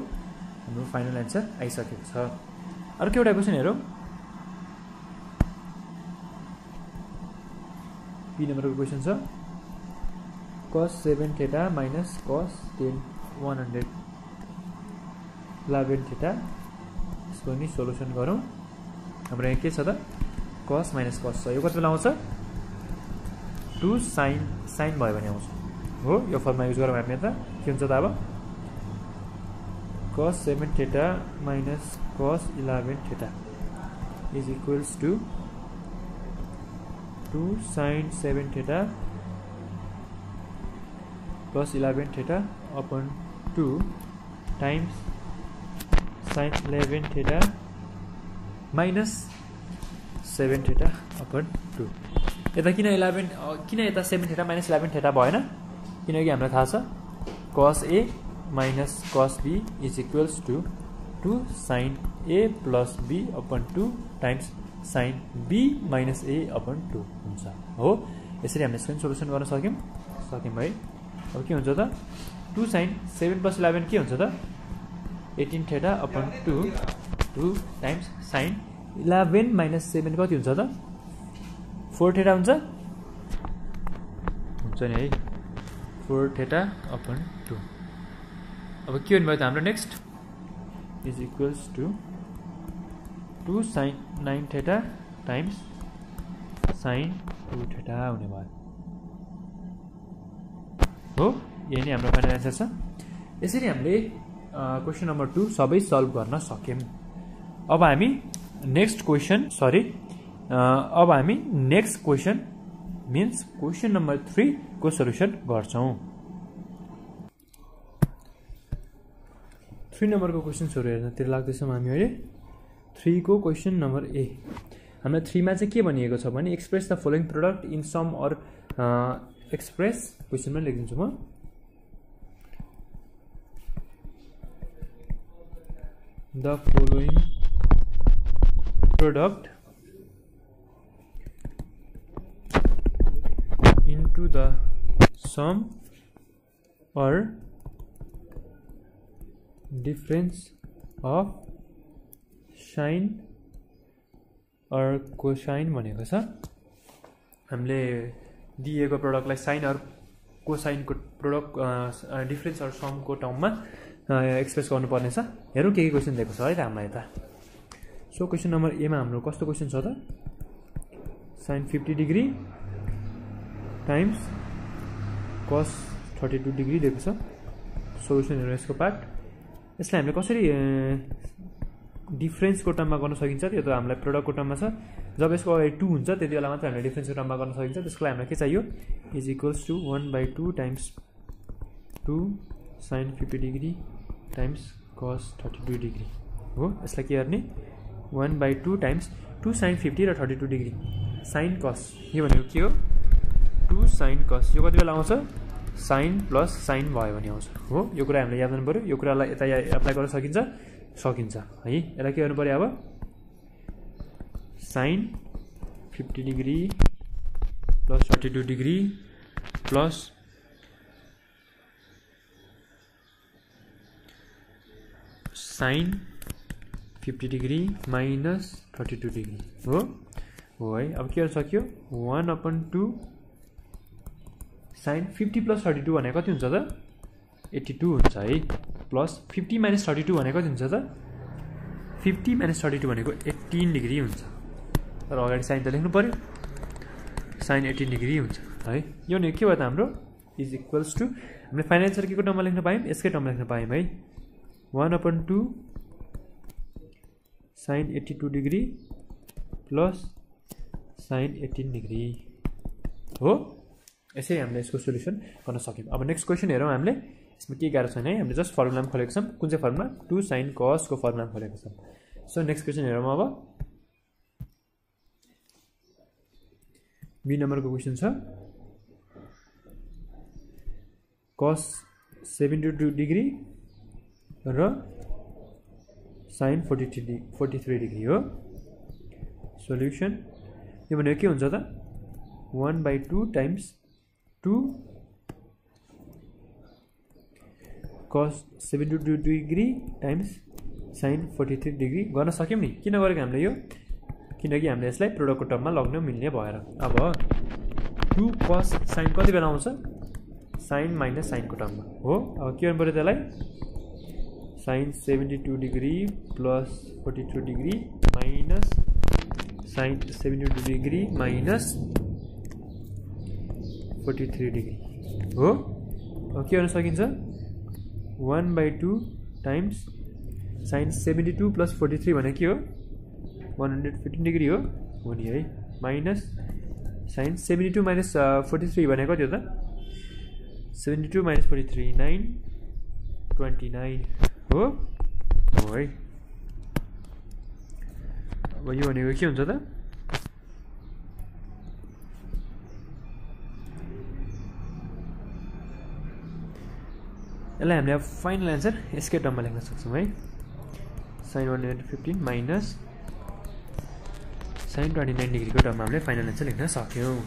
हाम्रो फाइनल एन्सर आइसकेको छ। अर्को एउटा क्वेसन हेरौँ। बी नम्बरको क्वेसन छ cos 7 theta minus cos 111 theta. यसको नि सोल्युसन गरौँ। हाम्रो यहाँ के छ त cos minus cos छ। यो कति बेला आउँछ 2 sin भयो भने आउँछ हो। यो फर्मुला युज गरौँ हामी। त के हुन्छ त अब cos 7 theta minus cos 11 theta is equals to 2 sin 7 theta plus 11 theta upon 2 times sin 11 theta minus 7 theta upon 2 यता किन 7 theta minus 11 theta भएन किनकि हामीलाई थाहा छ cos a minus cos b is equals to 2 sin a plus b upon 2 times sin b minus a upon 2 हुन्छ हो। यसरी हामीले यसको सोल्युसन गर्न सक्यौं है। अब के हुन्छ त 2 sin 7 plus 11 के हुन्छ त 18 theta upon 2 times sin 11 minus 7 कति हुन्छ त 4 थीटा हुन्छ नि है 4 थीटा अपन 2 अब के हुने भयो त हाम्रो next is equals to 2 sin 9 theta times sin 2 theta हुने भयो हो यही नै हाम्रो फाइनल आन्सर छ यसरी हामीले क्वेशन नम्बर 2 सबै सल्भ गर्न सक्यौं अब हामी next question means question number 3 को सल्युसन गर्छौं 3 नम्बरको क्वेशन्सहरु हेर्नतिर लाग्दैछौं हामी अहिले 3 को क्वेशन नम्बर ए हामीलाई 3 मा चाहिँ के भनिएको छ भने express the following product in sum or express क्वेशनमा लेखिदिन्छु म the following product into the sum or difference of sine or cosine भनेको छ हामीले दिएको प्रोडक्टलाई साइन और कोसाइन को प्रोडक्ट डिफरेन्स और सम को टर्ममा एक्सप्रेस गर्नुपर्ने छ हेरौँ के क्वेशन दिएको छ है त हामीलाई त सो क्वेशन नम्बर ए मा हाम्रो कस्तो क्वेशन छ त sin 50 degree times cos 32 degree दिएको छ सोलुसन हेरौँ यसको पार्ट यसलाई हामीले कसरी डिफरेन्स को टर्ममा गर्न सकिन्छ त्यो त हामीलाई प्रोडक्ट को टर्ममा छ जब यसको अगाडि 2 हुन्छ त्यति बेला मात्र हामीले डिफरेन्स को टर्ममा गर्न सकिन्छ त्यसको लागि हामीलाई के चाहियो is equals to 1/2 times 2 sin 50 degree times cos 32 degree हो यसलाई के गर्ने 1/2 टाइम्स 2 sin 50 र 32 डिग्री sin cos यो भनेको के हो 2 sin cos यो कति बेला आउँछ sin प्लस sin भयो भने आउँछ हो यो कुरा हामीले याद गर्नु पर्यो यो कुरालाई यता एप्लाई गर्न सकिन्छ है यसलाई के गर्नु पर्यो अब sin 50 degree plus 32 degree plus sin 50 degree minus 32 degree हो है अब के गर्न सक्यो 1/2 sin 50 प्लस 32 भनेको कति हुन्छ त 82 हुन्छ है प्लस 50 माइनस 32 भनेको कति हुन्छ त 50 माइनस 32 भनेको 18 डिग्री हुन्छ तर अगाडि साइन त लेख्नु पर्यो sin 18 डिग्री हुन्छ है यो भने के भयो त हाम्रो इज इक्वल्स टु हामीले फाइनल आन्सर के को टर्ममा लेख्न पायौं यसकै टर्ममा लेख्न पायौं है 1/2 sin 82 degree plus sin 18 degree हो यसै हामीले यसको सोलुसन गर्न सक्यौं अब नेक्स्ट क्वेशन हेरौँ हामीले यसमा के गाह्रो छैन है हामीले जस्ट फर्मुलामा खोलेको छौं कुन चाहिँ फर्मुला 2 sin cos को फर्मुलामा खोलेको छौं सो नेक्स्ट क्वेशन हेरौँ अब बी नम्बरको क्वेशन छ cos 72 डिग्री र sin 43 डिग्री हो सोल्युसन यो भनेको के हुन्छ त 1/2 times 2 cos 72 degree times sin 43 degree गर्न सक्यौं नि किन गरेको हामीले यो किनकि हामीले यसलाई प्रोडक्टको टर्ममा लग्न मिल्ने भएर अब 2 cos sin कति बेला आउँछ sin माइनस sin को टर्ममा हो अब के गर्नु पर्यो त्यसलाई sin 72 degree plus 43 degree minus sin 72 degree minus 43 degree हो अब के गर्न सकिन्छ 1/2 टाइम्स sin 72 प्लस 43 भने के हो 115 डिग्री हो नि है माइनस sin 72 माइनस 43 भने कति हो त 72 माइनस 43 929 हो है अब यो भनेको के हुन्छ त यसलाई हामीले फाइनल आन्सर यसकै टर्ममा लेख्न सक्छौं है sin 115 माइनस sin 29 डिग्रीको टर्ममा हामीले फाइनल आन्सर लेख्न सक्यौं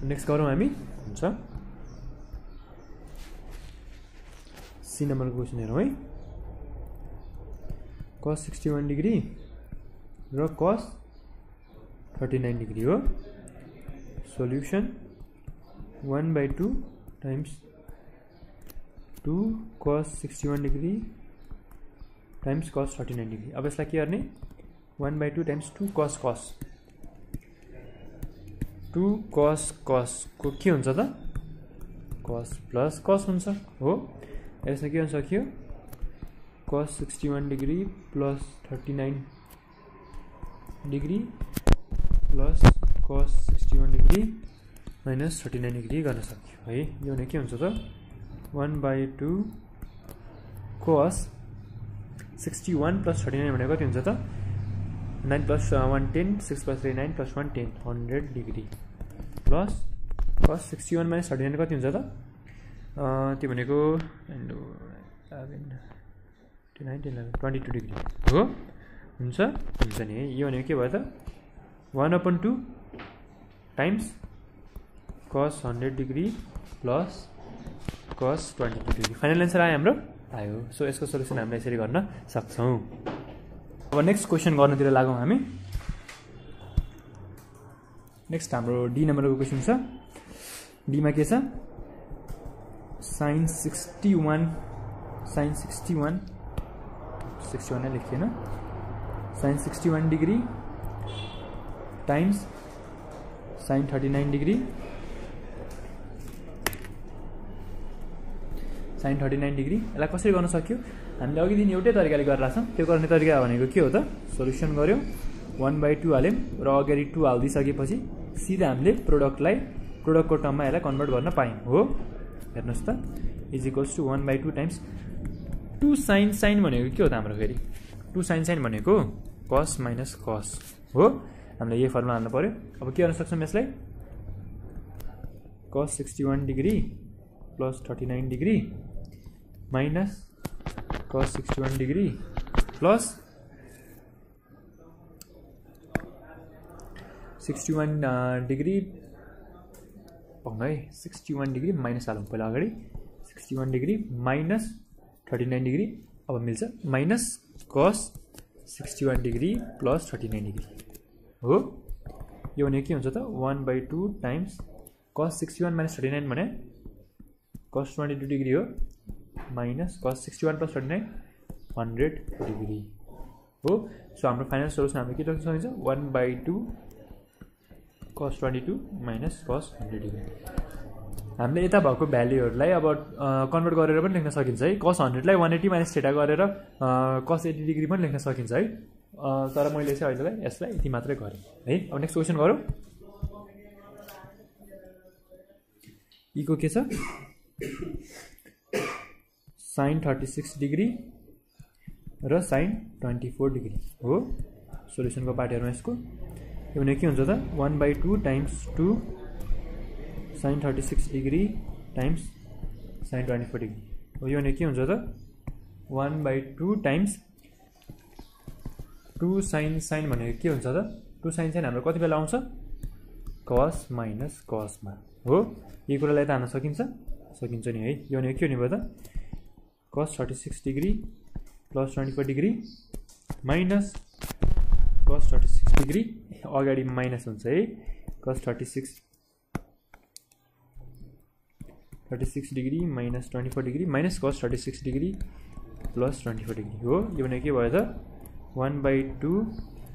नेक्स्ट गरौँ हामी हुन्छ सी नम्बरको क्वेशन हेरौँ है cos 61 डिग्री र cos 39 डिग्री हो solution 1/2 times 2 cos 61 degree times cos 39 degree अब यसलाई के गर्ने 1/2 टाइम्स 2 cos 2 cos को के हुन्छ त cos प्लस cos हुन्छ हो यसमा के हुन्छ सक्यो cos 61 degree plus 39 degree plus cos 61 degree minus 39 degree गर्न सक्यो है यो भने के हुन्छ त 1/2 cos 61 प्लस 39 भनेको कति हुन्छ त 9 plus 110 6 plus 3 9 plus 110 100 degree plus cos 61 minus 39 कति हुन्छ त त्यो भनेको 22 डिग्री हो हुन्छ नि यो भनेको के भयो त 1/2 times cos 100 degree plus cos 22 degree final answer आयो हाम्रो आयो सो यसको सोल्युसन हामीले यसरी गर्न सक्छौं अब नेक्स्ट क्वेशन गर्नतिर लागौं हामी नेक्स्ट हाम्रो डी नम्बरको क्वेशन छ डी मा के छ sin 61 नै लेखिएन sin 61 degree times sin 39 degree sin 39 degree यसलाई कसरी गर्न सक्यो हामीले अघि दिन एउटै तरिकाले गरिरहेका छौं त्यो गर्ने तरिका भनेको के हो त सोल्युसन गर्यो 1/2 हाल्यौं र अगाडि 2 हाल्दिसकेपछि सिधा हामीले प्रोडक्टको टर्ममा यसलाई कन्भर्ट गर्न पायौं हो हेर्नुस् त is equals to 1/2 times 2 sin भनेको के हो त हाम्रो फेरि 2 sin भनेको cos minus cos हो हामीले यही फर्मुला हाल्नु पर्यो अब के गर्न सक्छौं यसलाई cos 61 degree plus 39 degree minus cos 61 degree plus 61 degree है 61 डिग्री माइनस हालौं पहिला अगाडि 61 डिग्री माइनस 39 डिग्री अब मिल्छ minus cos 61 degree plus 39 degree हो यो भने के हुन्छ त 1/2 टाइम्स cos 61 माइनस 39 भने cos 22 डिग्री हो माइनस cos 61 प्लस 39 100 डिग्री हो सो हाम्रो फाइनल सोल्युसन हामीले के लेख्न सकिन्छ 1/2 cos 22 माइनस cos 100 डिग्री हामीले यता भएको भ्यालुहरुलाई अब कन्भर्ट गरेर पनि लेख्न सकिन्छ है cos 100 लाई 180 माइनस थीटा गरेर cos 80 डिग्री पनि लेख्न सकिन्छ है तर मैले चाहिँ अहिलेलाई यसलाई यति मात्रै गरे है अब नेक्स्ट क्वेशन गरौँ इको के छ sin 36 डिग्री र sin 24 डिग्री हो सोल्युसनको पार्ट हेरौँ यसको यो भने के हुन्छ त 1/2 times 2 sin 36 degree times sin 24 degree हो यो भने के हुन्छ त 1/2 टाइम्स 2 sin भनेको के हुन्छ त 2 sin हाम्रो कति बेला आउँछ cos minus cos मा हो यो कुरालाई त हाल्न सकिन्छ नि है यो भने के हुने भयो त cos 36 degree plus 24 degree minus cos 36 degree अगाडि माइनस हुन्छ है cos 36 degree minus 24 degree minus cos 36 degree plus 24 degree हो यो भने के भयो त 1/2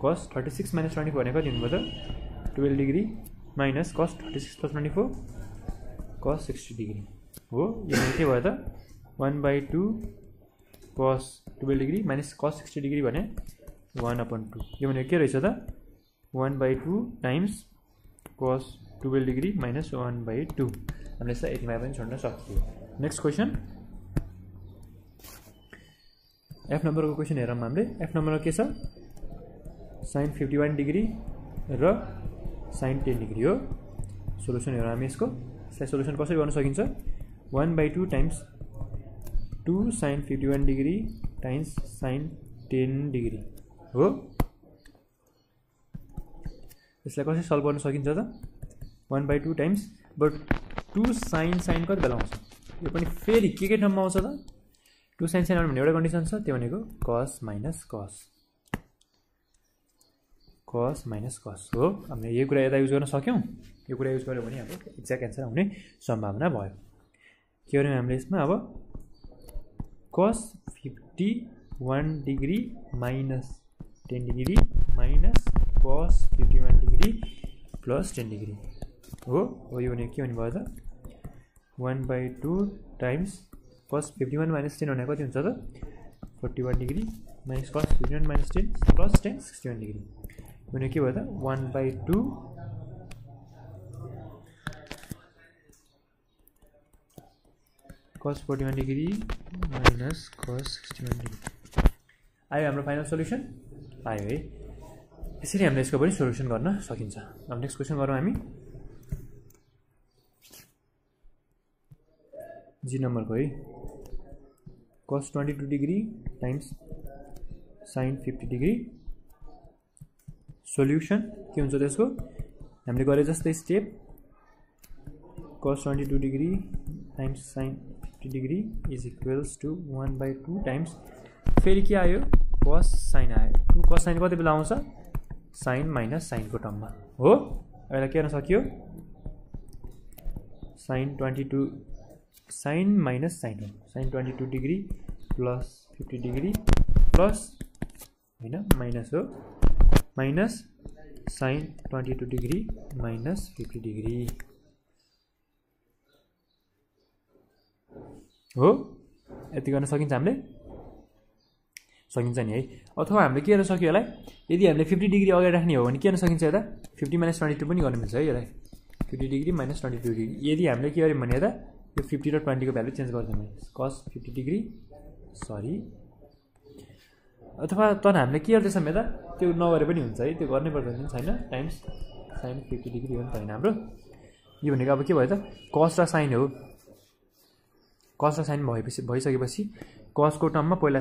cos 36 माइनस 24 भनेको कति हुनुभयो त 12 degree minus cos 36 plus 24 cos 60 degree हो यो भने के भयो त 1/2 cos 12 degree minus cos 60 degree भने 1/2 यो भने के रहेछ त 1/2 टाइम्स cos 12 डिग्री माइनस 1/2 हामीले यसलाई यतिमा पनि छोड्न सक्छौं नेक्स्ट क्वेशन एफ नम्बरको क्वेशन हेरौँ हामीले एफ नम्बरमा के छ sin 51 डिग्री र sin 10 डिग्री हो सोल्युसन हेरौँ हामी यसको सोल्युसन कसरी गर्न सकिन्छ 1/2 times 2 sin 51 degree times sin 10 degree हो यसलाई कसरी सल्भ गर्न सकिन्छ त 1/2 टाइम्स बट 2 sin कति बेला आउँछ यो पनि फेरि के ठाउँमा आउँछ त 2 sin sin भन्ने एउटा कन्डिसन छ त्यो भनेको cos minus cos हो हामीले यो कुरा यता युज गर्न सक्यौं यो कुरा युज गर्यो भने हाम्रो एक्ज्याक्ट आन्सर आउने सम्भावना भयो के गर्यौं हामीले यसमा अब cos 51 degree minus 10 degree minus cos 51 degree plus 10 degree हो यो भने के हुने भयो त 1/2 times cos 51 minus 10 भनेको कति हुन्छ त 41 degree minus cos 51 minus 10 plus 10 61 degree भने के भयो त 1/2 cos 41 degree minus cos 61 degree आयो हाम्रो फाइनल सोल्युसन आयो है यसरी हामीले यसको पनि सोल्युसन गर्न सकिन्छ अब नेक्स्ट क्वेशन गरौँ हामी जी नम्बर को है cos 22 degree times sin 50 degree solution के हुन्छ त्यसको हामीले गरे जस्तै step cos 22 degree times sin 50 degree is equals to 1/2 times फेरि के आयो cos sin आयो 2 cos sin कति बेला आउँछ sin minus sin को टर्ममा हो अहिले के गर्न सकियो sin 22 sin minus sin हो sin 22 degree plus 50 degree plus हैन माइनस हो minus sin 22 degree minus 50 degree हो यति गर्न सकिन्छ हामीले सकिन्छ नि है अथवा हामीले के गर्न सक्यो यसलाई यदि हामीले 50 डिग्री अगाडि राख्ने हो भने के गर्न सकिन्छ यता 50 minus 22 पनि गर्न मिल्छ है यसलाई 50 डिग्री minus 22 डिग्री यदि हामीले के गर्यौं भने यता यो 50 र 20 को भ्यालु चेन्ज गर्छौं भने cos 50 डिग्री सरी अथवा त हामीले के गर्दैछौं यता त्यो नगरे पनि हुन्छ है त्यो गर्नै पर्दैन छैन टाइम्स sin 50 डिग्री हो नि त हैन हाम्रो यो भनेको अब के भयो त cos र sin हो cos र sin भइसकेपछि cos को टर्ममा पहिला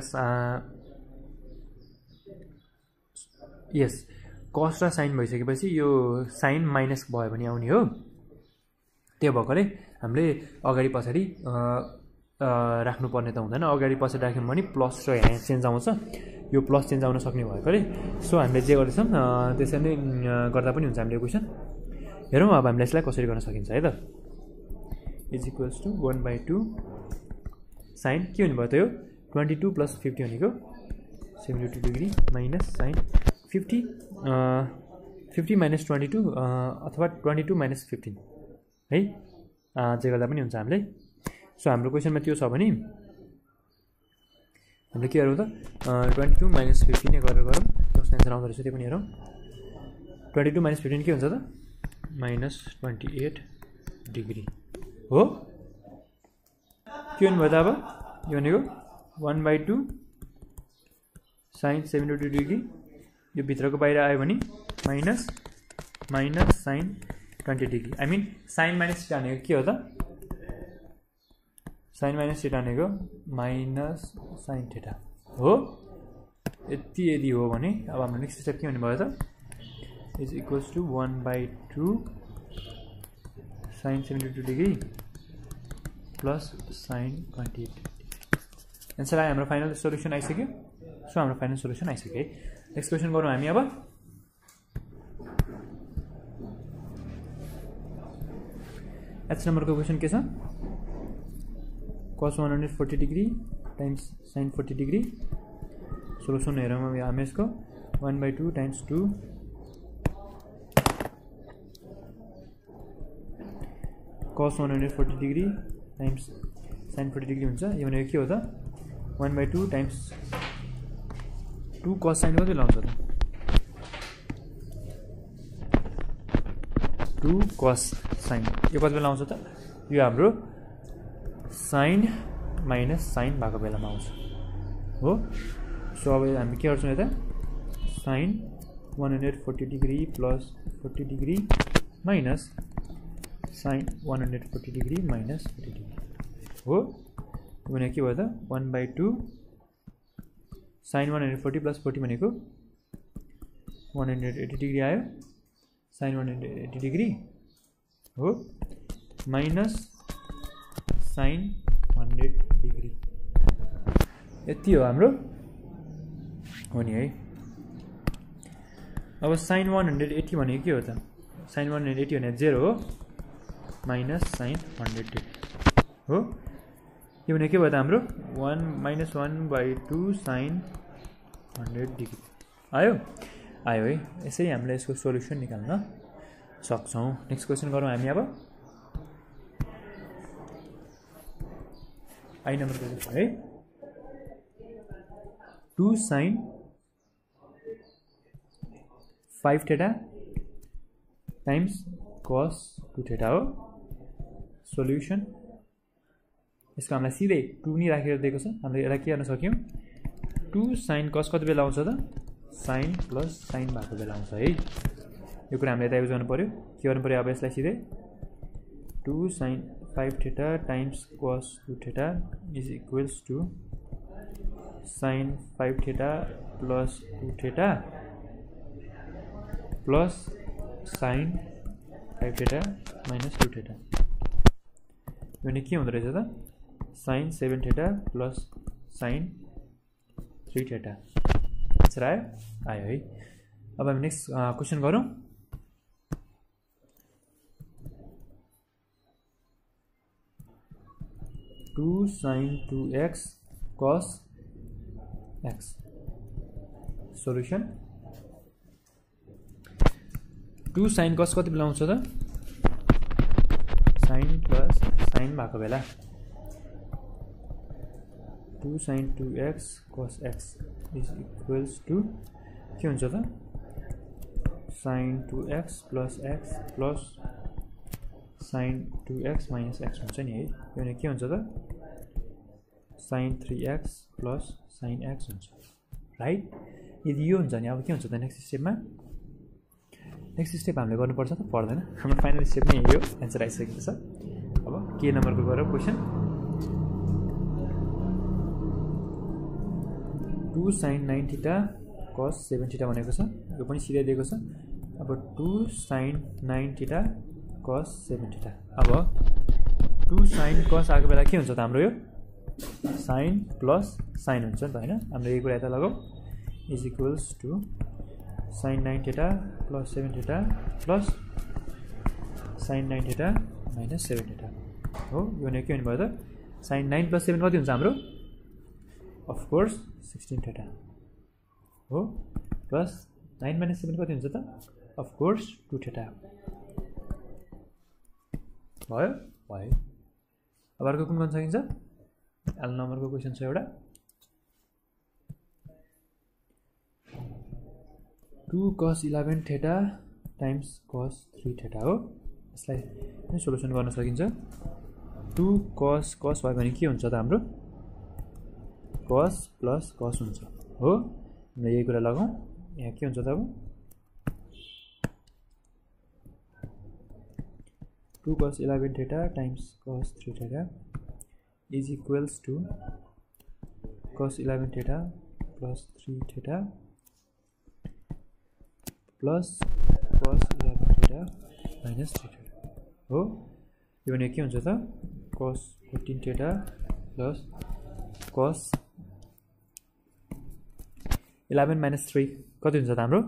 यस cos र sin भइसकेपछि यो sin माइनस भयो भने आउने हो त्यो भएकोले हामीले अगाडि पछाडी राख्नु पर्ने त हुँदैन अगाडि पछाडी राख्यौं भने प्लस र यहाँ चेन्ज आउँछ यो प्लस चेन्ज आउन सक्ने भएकोले सो हामीले जे गर्दैछौं त्यसरी नै गर्दा पनि हुन्छ हामीले यो क्वेशन हेरौं अब हामीले यसलाई कसरी गर्न सकिन्छ है त इज इक्वल्स टु 1/2 sin के हुने भयो त यो 22 plus 50 भनेको 72 डिग्री minus sin 50 minus 22 अथवा 22 minus 15 है जे गर्दा पनि हुन्छ हामीले सो हाम्रो क्वेशनमा त्यो छ भने हामीले के गरौँ त 22 minus 15 नै गरेर गरौँ कस्तो आन्सर आउँदो रहेछ त्यो पनि हेरौँ 22 minus 15 के हुन्छ त minus 28 डिग्री हो के हुने भयो त अब यो भनेको 1/2 sin 72 डिग्री यो भित्रको बाहिर आयो भने minus sin 20 degree I mean sin minus theta भनेको के हो त sin माइनस थीटा भनेको माइनस sin थीटा हो यदि हो भने अब हाम्रो नेक्स्ट स्टेप के हुने भयो त is equals to 1/2 sin 72 degree plus sin 28 answer आयो हाम्रो फाइनल सोल्युसन आइसक्यो सो हाम्रो फाइनल सोल्युसन आइसक्यो है नेक्स्ट क्वेशन गरौँ हामी अब एच नम्बरको क्वेशन के छ cos 140 degree times sin 40 degree solution हेरौँ हामी यसको 1/2 times 2 cos 140 degree times sin 40 degree हुन्छ यो भनेको के हो त 1/2 times 2 cos sin कति लाउँछ त 2 cos sin यो कति बेला आउँछ त यो हाम्रो sin minus sin भएको बेलामा आउँछ हो सो अब हामी के गर्छौं यता sin 140 degree plus 40 degree minus sin 140 degree minus 40 degree हो यो भनेको के भयो त 1/2 sin 140 plus 40 भनेको 180 डिग्री आयो sin 180 डिग्री हो माइनस sin 100 डिग्री यति हो हाम्रो हो नि है। अब sin 180 भनेको के हो त? sin 180 भने 0 हो माइनस sin 100 हो। यो भने के भयो त हाम्रो 1 - 1/2 sin 100 आयो आयो है। यसरी हामीले यसको सोल्युसन निकाल्न सक्छौँ। नेक्स्ट क्वेसन गरौँ हामी अब। आई नम्बर क्वेसन है 2 sin 5 theta times cos 2 theta हो। सोल्युसन यसको हामीलाई सिधै 2 नि राखेर दिएको छ। हामीले यसलाई के गर्न सक्यौँ 2 sin cos कति बेला आउँछ त sin प्लस sin भएको बेला आउँछ है। यो कुरा हामीले यता युज गर्नु पर्यो। के गर्नु पर्यो अब यसलाई सिधै 2 sin 5 theta times cos 2 theta is equals to sin 5 theta plus 2 theta plus sin 5 theta minus 2 theta. यो भने के हुँदो रहेछ त sin 7 theta plus sin 3 theta. Answer आयो आयो है। अब हामी नेक्स्ट क्वेसन गरौँ। Two sin 2x cos x solution 2 sin cos कति बेला आउँछ त sin प्लस sin भएको बेला 2 sin 2x cos x is equals to के हुन्छ त sin 2x plus x plus sin 2x minus x हुन्छ नि है। यो भने के हुन्छ त sin 3x plus sin x हुन्छ राइट। यदि यो हुन्छ नि अब के हुन्छ त नेक्स्ट स्टेपमा नेक्स्ट स्टेप हामीले गर्नुपर्छ त पर्दैन। हाम्रो फाइनल स्टेप नै यही हो। एन्सर आइसकेको छ। अब के नम्बरको गरौँ question 2 sin 9 theta cos 7 theta भनेको छ। यो पनि सिधै दिएको छ। अब 2 sin 9 थीटा cos 7 थीटा। अब 2 sin cos आएको बेला के हुन्छ त हाम्रो यो sin प्लस sin हुन्छ नि त हैन। हाम्रो यही कुरा यता लगाऊ is equals to sin 9 theta plus 7 theta plus sin 9 theta minus 7 theta हो। यो भने के हुने भयो त sin 9 प्लस 7 कति हुन्छ हाम्रो अफ कोर्स 16 थीटा हो प्लस 9 माइनस 7 कति हुन्छ त अफ कोर्स 2 थीटा भयो भयो। अब अर्को कुन गर्न सकिन्छ एल नम्बरको क्वेसन छ एउटा 2 cos 11 theta times cos 3 theta हो। यसलाई पनि सोल्युसन गर्न सकिन्छ। 2 cos भयो भने के हुन्छ त हाम्रो cos प्लस cos हुन्छ हो। हामीले यही कुरा लगाउँ। यहाँ के हुन्छ त अब 2 cos 11 theta times cos 3 theta is equals to cos 11 theta plus 3 theta plus cos 11 theta minus 3 theta हो। यो भने के हुन्छ त cos 14 theta plus cos 11 minus 3 कति हुन्छ त हाम्रो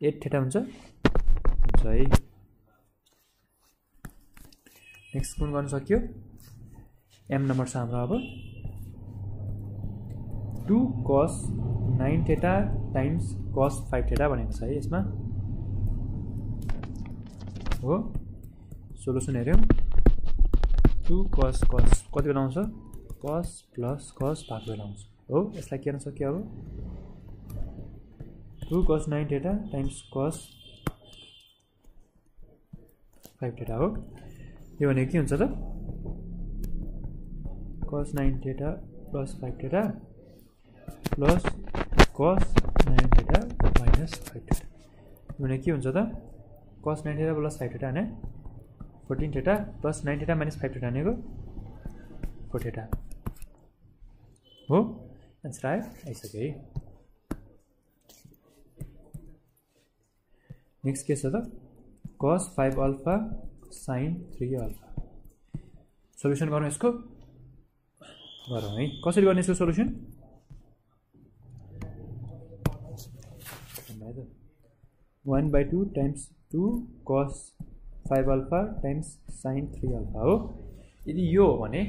8 थीटा हुन्छ है। नेक्स्ट कुन गर्न सक्यो एम नम्बर छ हाम्रो अब 2 cos 9 theta times cos 5 theta भनेको छ है। यसमा हो सोल्युसन हेर्यौँ 2 cos कति बेला आउँछ cos प्लस cos भएको बेला आउँछ हो। यसलाई के गर्न सक्यो अब 2 cos 9 theta times cos 5 theta हो। यो भने के हुन्छ त cos 9 theta plus 5 theta plus cos 9 theta minus 5 theta. यो भने के हुन्छ त cos 9 थीटा प्लस 5 थीटा भने 14 theta plus 9 theta minus 5 theta भनेको 4 थीटा हो। एन्सर आइसक्यो है। नेक्स्ट के छ त cos 5 alpha sin 3 alpha solution गरौँ यसको। गरौँ है। कसरी गर्ने यसको solution? 1/2 times 2 cos 5 alpha times sin 3 alpha हो। यदि यो हो भने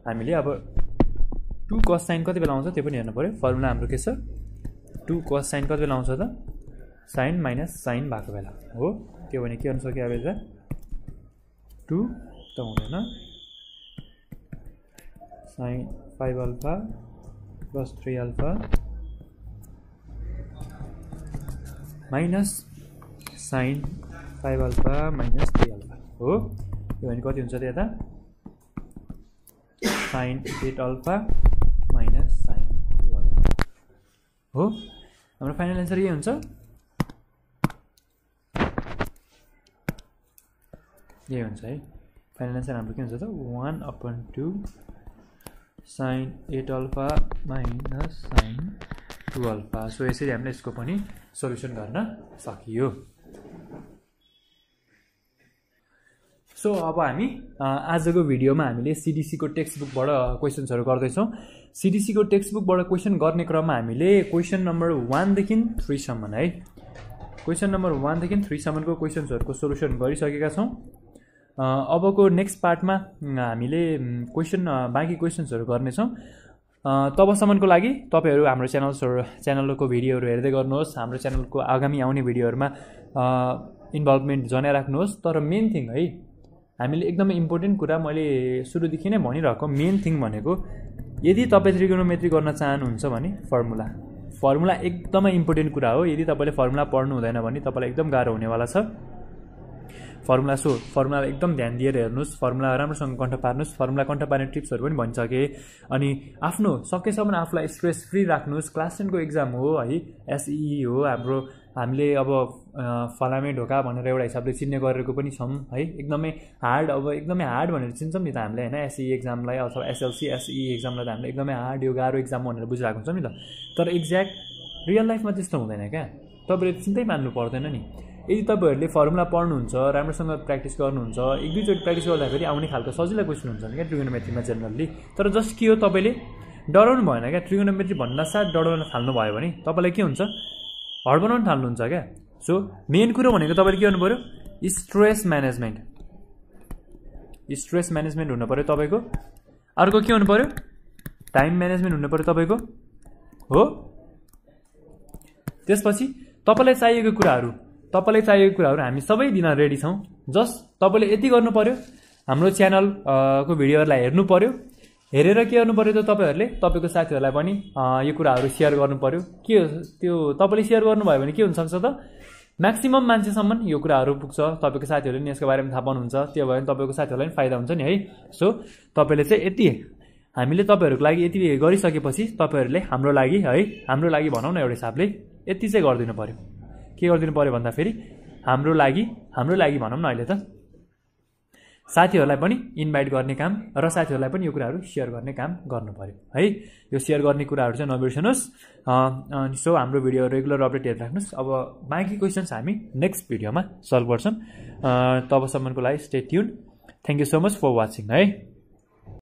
हामीले अब 2 cos sin कति बेला आउँछ त्यो पनि हेर्नु पर्यो। फर्मुला हाम्रो के छ? 2 cos sin कति बेला आउँछ त? sin माइनस sin भएको बेला हो। त्यो भने के गर्न सक्यो अब यता 2 त हुँदैन, sin 5 alpha plus 3 alpha minus sin 5 alpha minus 3 alpha हो। त्यो भने कति हुन्छ त यता? sin 8 alpha minus sin 2 alpha हो। हाम्रो फाइनल एन्सर यही हुन्छ। यही हुन्छ है फाइनल एन्सर हाम्रो के हुन्छ त? 1/2 sin 8 alpha minus sin 2 alpha. So यसरी हामीले यसको पनि सोल्युसन गर्न सकियो। सो अब हामी आजको भिडियोमा हामीले सीडीसीको टेक्स्ट बुकबाट क्वेसन्सहरू गर्दैछौँ। सीडीसीको टेक्स्ट बुकबाट क्वेसन गर्ने क्रममा हामीले क्वेसन नम्बर 1 देखि 3 सम्म है, क्वेसन नम्बर 1 देखि 3 सम्मको क्वेसन्सहरूको सोल्युसन गरिसकेका छौँ। अबको नेक्स्ट पार्टमा हामीले बाँकी क्वेसन्सहरू गर्नेछौँ। तबसम्मको लागि तपाईँहरू हाम्रो च्यानलको भिडियोहरू हेर्दै गर्नुहोस्। हाम्रो च्यानलको आगामी आउने भिडियोहरूमा इन्भल्भमेन्ट जनाइराख्नुहोस्। तर मेन थिङ है, हामीले एकदमै इम्पोर्टेन्ट कुरा मैले सुरुदेखि नै भनिरहेको मेन थिङ भनेको, यदि तपाईँ ट्रिगोनोमेट्री गर्न चाहनुहुन्छ भने फर्मुला एकदमै इम्पोर्टेन्ट कुरा हो। यदि तपाईँले फर्मुला पढ्नु हुँदैन भने तपाईँलाई एकदम गाह्रो हुनेवाला छ। फर्मुला एकदम ध्यान दिएर हेर्नुहोस्, फर्मुला राम्रोसँग कन्ठ पार्नुहोस्। फर्मुला कन्ठ पार्ने टिप्सहरू पनि भनिसकेँ। अनि आफ्नो सकेसम्म आफूलाई स्ट्रेस फ्री राख्नुहोस्। क्लास 10को एक्जाम हो है, एसई हो हाम्रो। हामीले अब फलामे ढोका भनेर एउटा हिसाबले चिन्ने गरेको पनि छौँ है। एकदमै हार्ड, अब एकदमै हार्ड भनेर चिन्छौँ नि त हामीले होइन, एसई एक्जामलाई अथवा एसएलसी एसई एक्जामलाई त हामीले एकदमै हार्ड, यो गाह्रो एक्जाम भनेर बुझिरहेको हुन्छौँ नि त। तर एक्ज्याक्ट रियल लाइफमा त्यस्तो हुँदैन क्या। तपाईँले चिन्तै मान्नु पर्दैन नि। यदि तपाईँहरूले फर्मुला पढ्नुहुन्छ, राम्रोसँग प्र्याक्टिस गर्नुहुन्छ, 1-2 चोटि प्र्याक्टिस गर्दाखेरि आउने खालको सजिलो क्वेसन हुन्छ क्या ट्रिगोनोमेट्रीमा जेनरली। तर जस्ट के हो, तपाईँले डराउनु भएन क्या। ट्रिगोनोमेट्री भन्नासाथ डराउन थाल्नु भयो भने तपाईँलाई के हुन्छ? हडबनाउन थाल्नुहुन्छ क्या। सो मेन कुरो भनेको तपाईँले के गर्नु पऱ्यो? स्ट्रेस म्यानेजमेन्ट हुनु पऱ्यो तपाईँको। अर्को के हुनु पऱ्यो? टाइम म्यानेजमेन्ट हुनु पऱ्यो तपाईँको हो। त्यसपछि तपाईँलाई चाहिएको कुराहरू हामी सबै दिन रेडी छौँ। जस्ट तपाईँले यति गर्नु पऱ्यो, हाम्रो च्यानलको भिडियोहरूलाई हेर्नु पऱ्यो। हेरेर के गर्नु पऱ्यो त तपाईँहरूले तपाईँको साथीहरूलाई पनि यो कुराहरू सेयर गर्नु पऱ्यो। के त्यो तपाईँले सेयर गर्नुभयो भने के हुनसक्छ त, म्याक्सिमम मान्छेसम्म यो कुराहरू पुग्छ। तपाईँको साथीहरूले नि यसको बारेमा थाहा पाउनुहुन्छ, त्यो भयो भने तपाईँको साथीहरूलाई पनि फाइदा हुन्छ नि है। सो तपाईँले चाहिँ यति हामीले तपाईँहरूको लागि यति गरिसकेपछि तपाईँहरूले हाम्रो लागि भनौँ न एउटा हिसाबले यति चाहिँ गरिदिनु पऱ्यो। के गरिदिनु पऱ्यो भन्दाखेरि हाम्रो लागि भनौँ न अहिले त साथीहरूलाई पनि इन्भाइट गर्ने काम र साथीहरूलाई पनि यो कुराहरू सेयर गर्ने काम गर्नु पऱ्यो है। यो सेयर गर्ने कुराहरू चाहिँ नबिर्सनुहोस्। सो हाम्रो भिडियो रेगुलर अपडेट हेरिराख्नुहोस्। अब बाँकी क्वेसन्स हामी नेक्स्ट भिडियोमा सल्भ गर्छौँ। तबसम्मको लागि stay tuned. Thank you so much for watching है।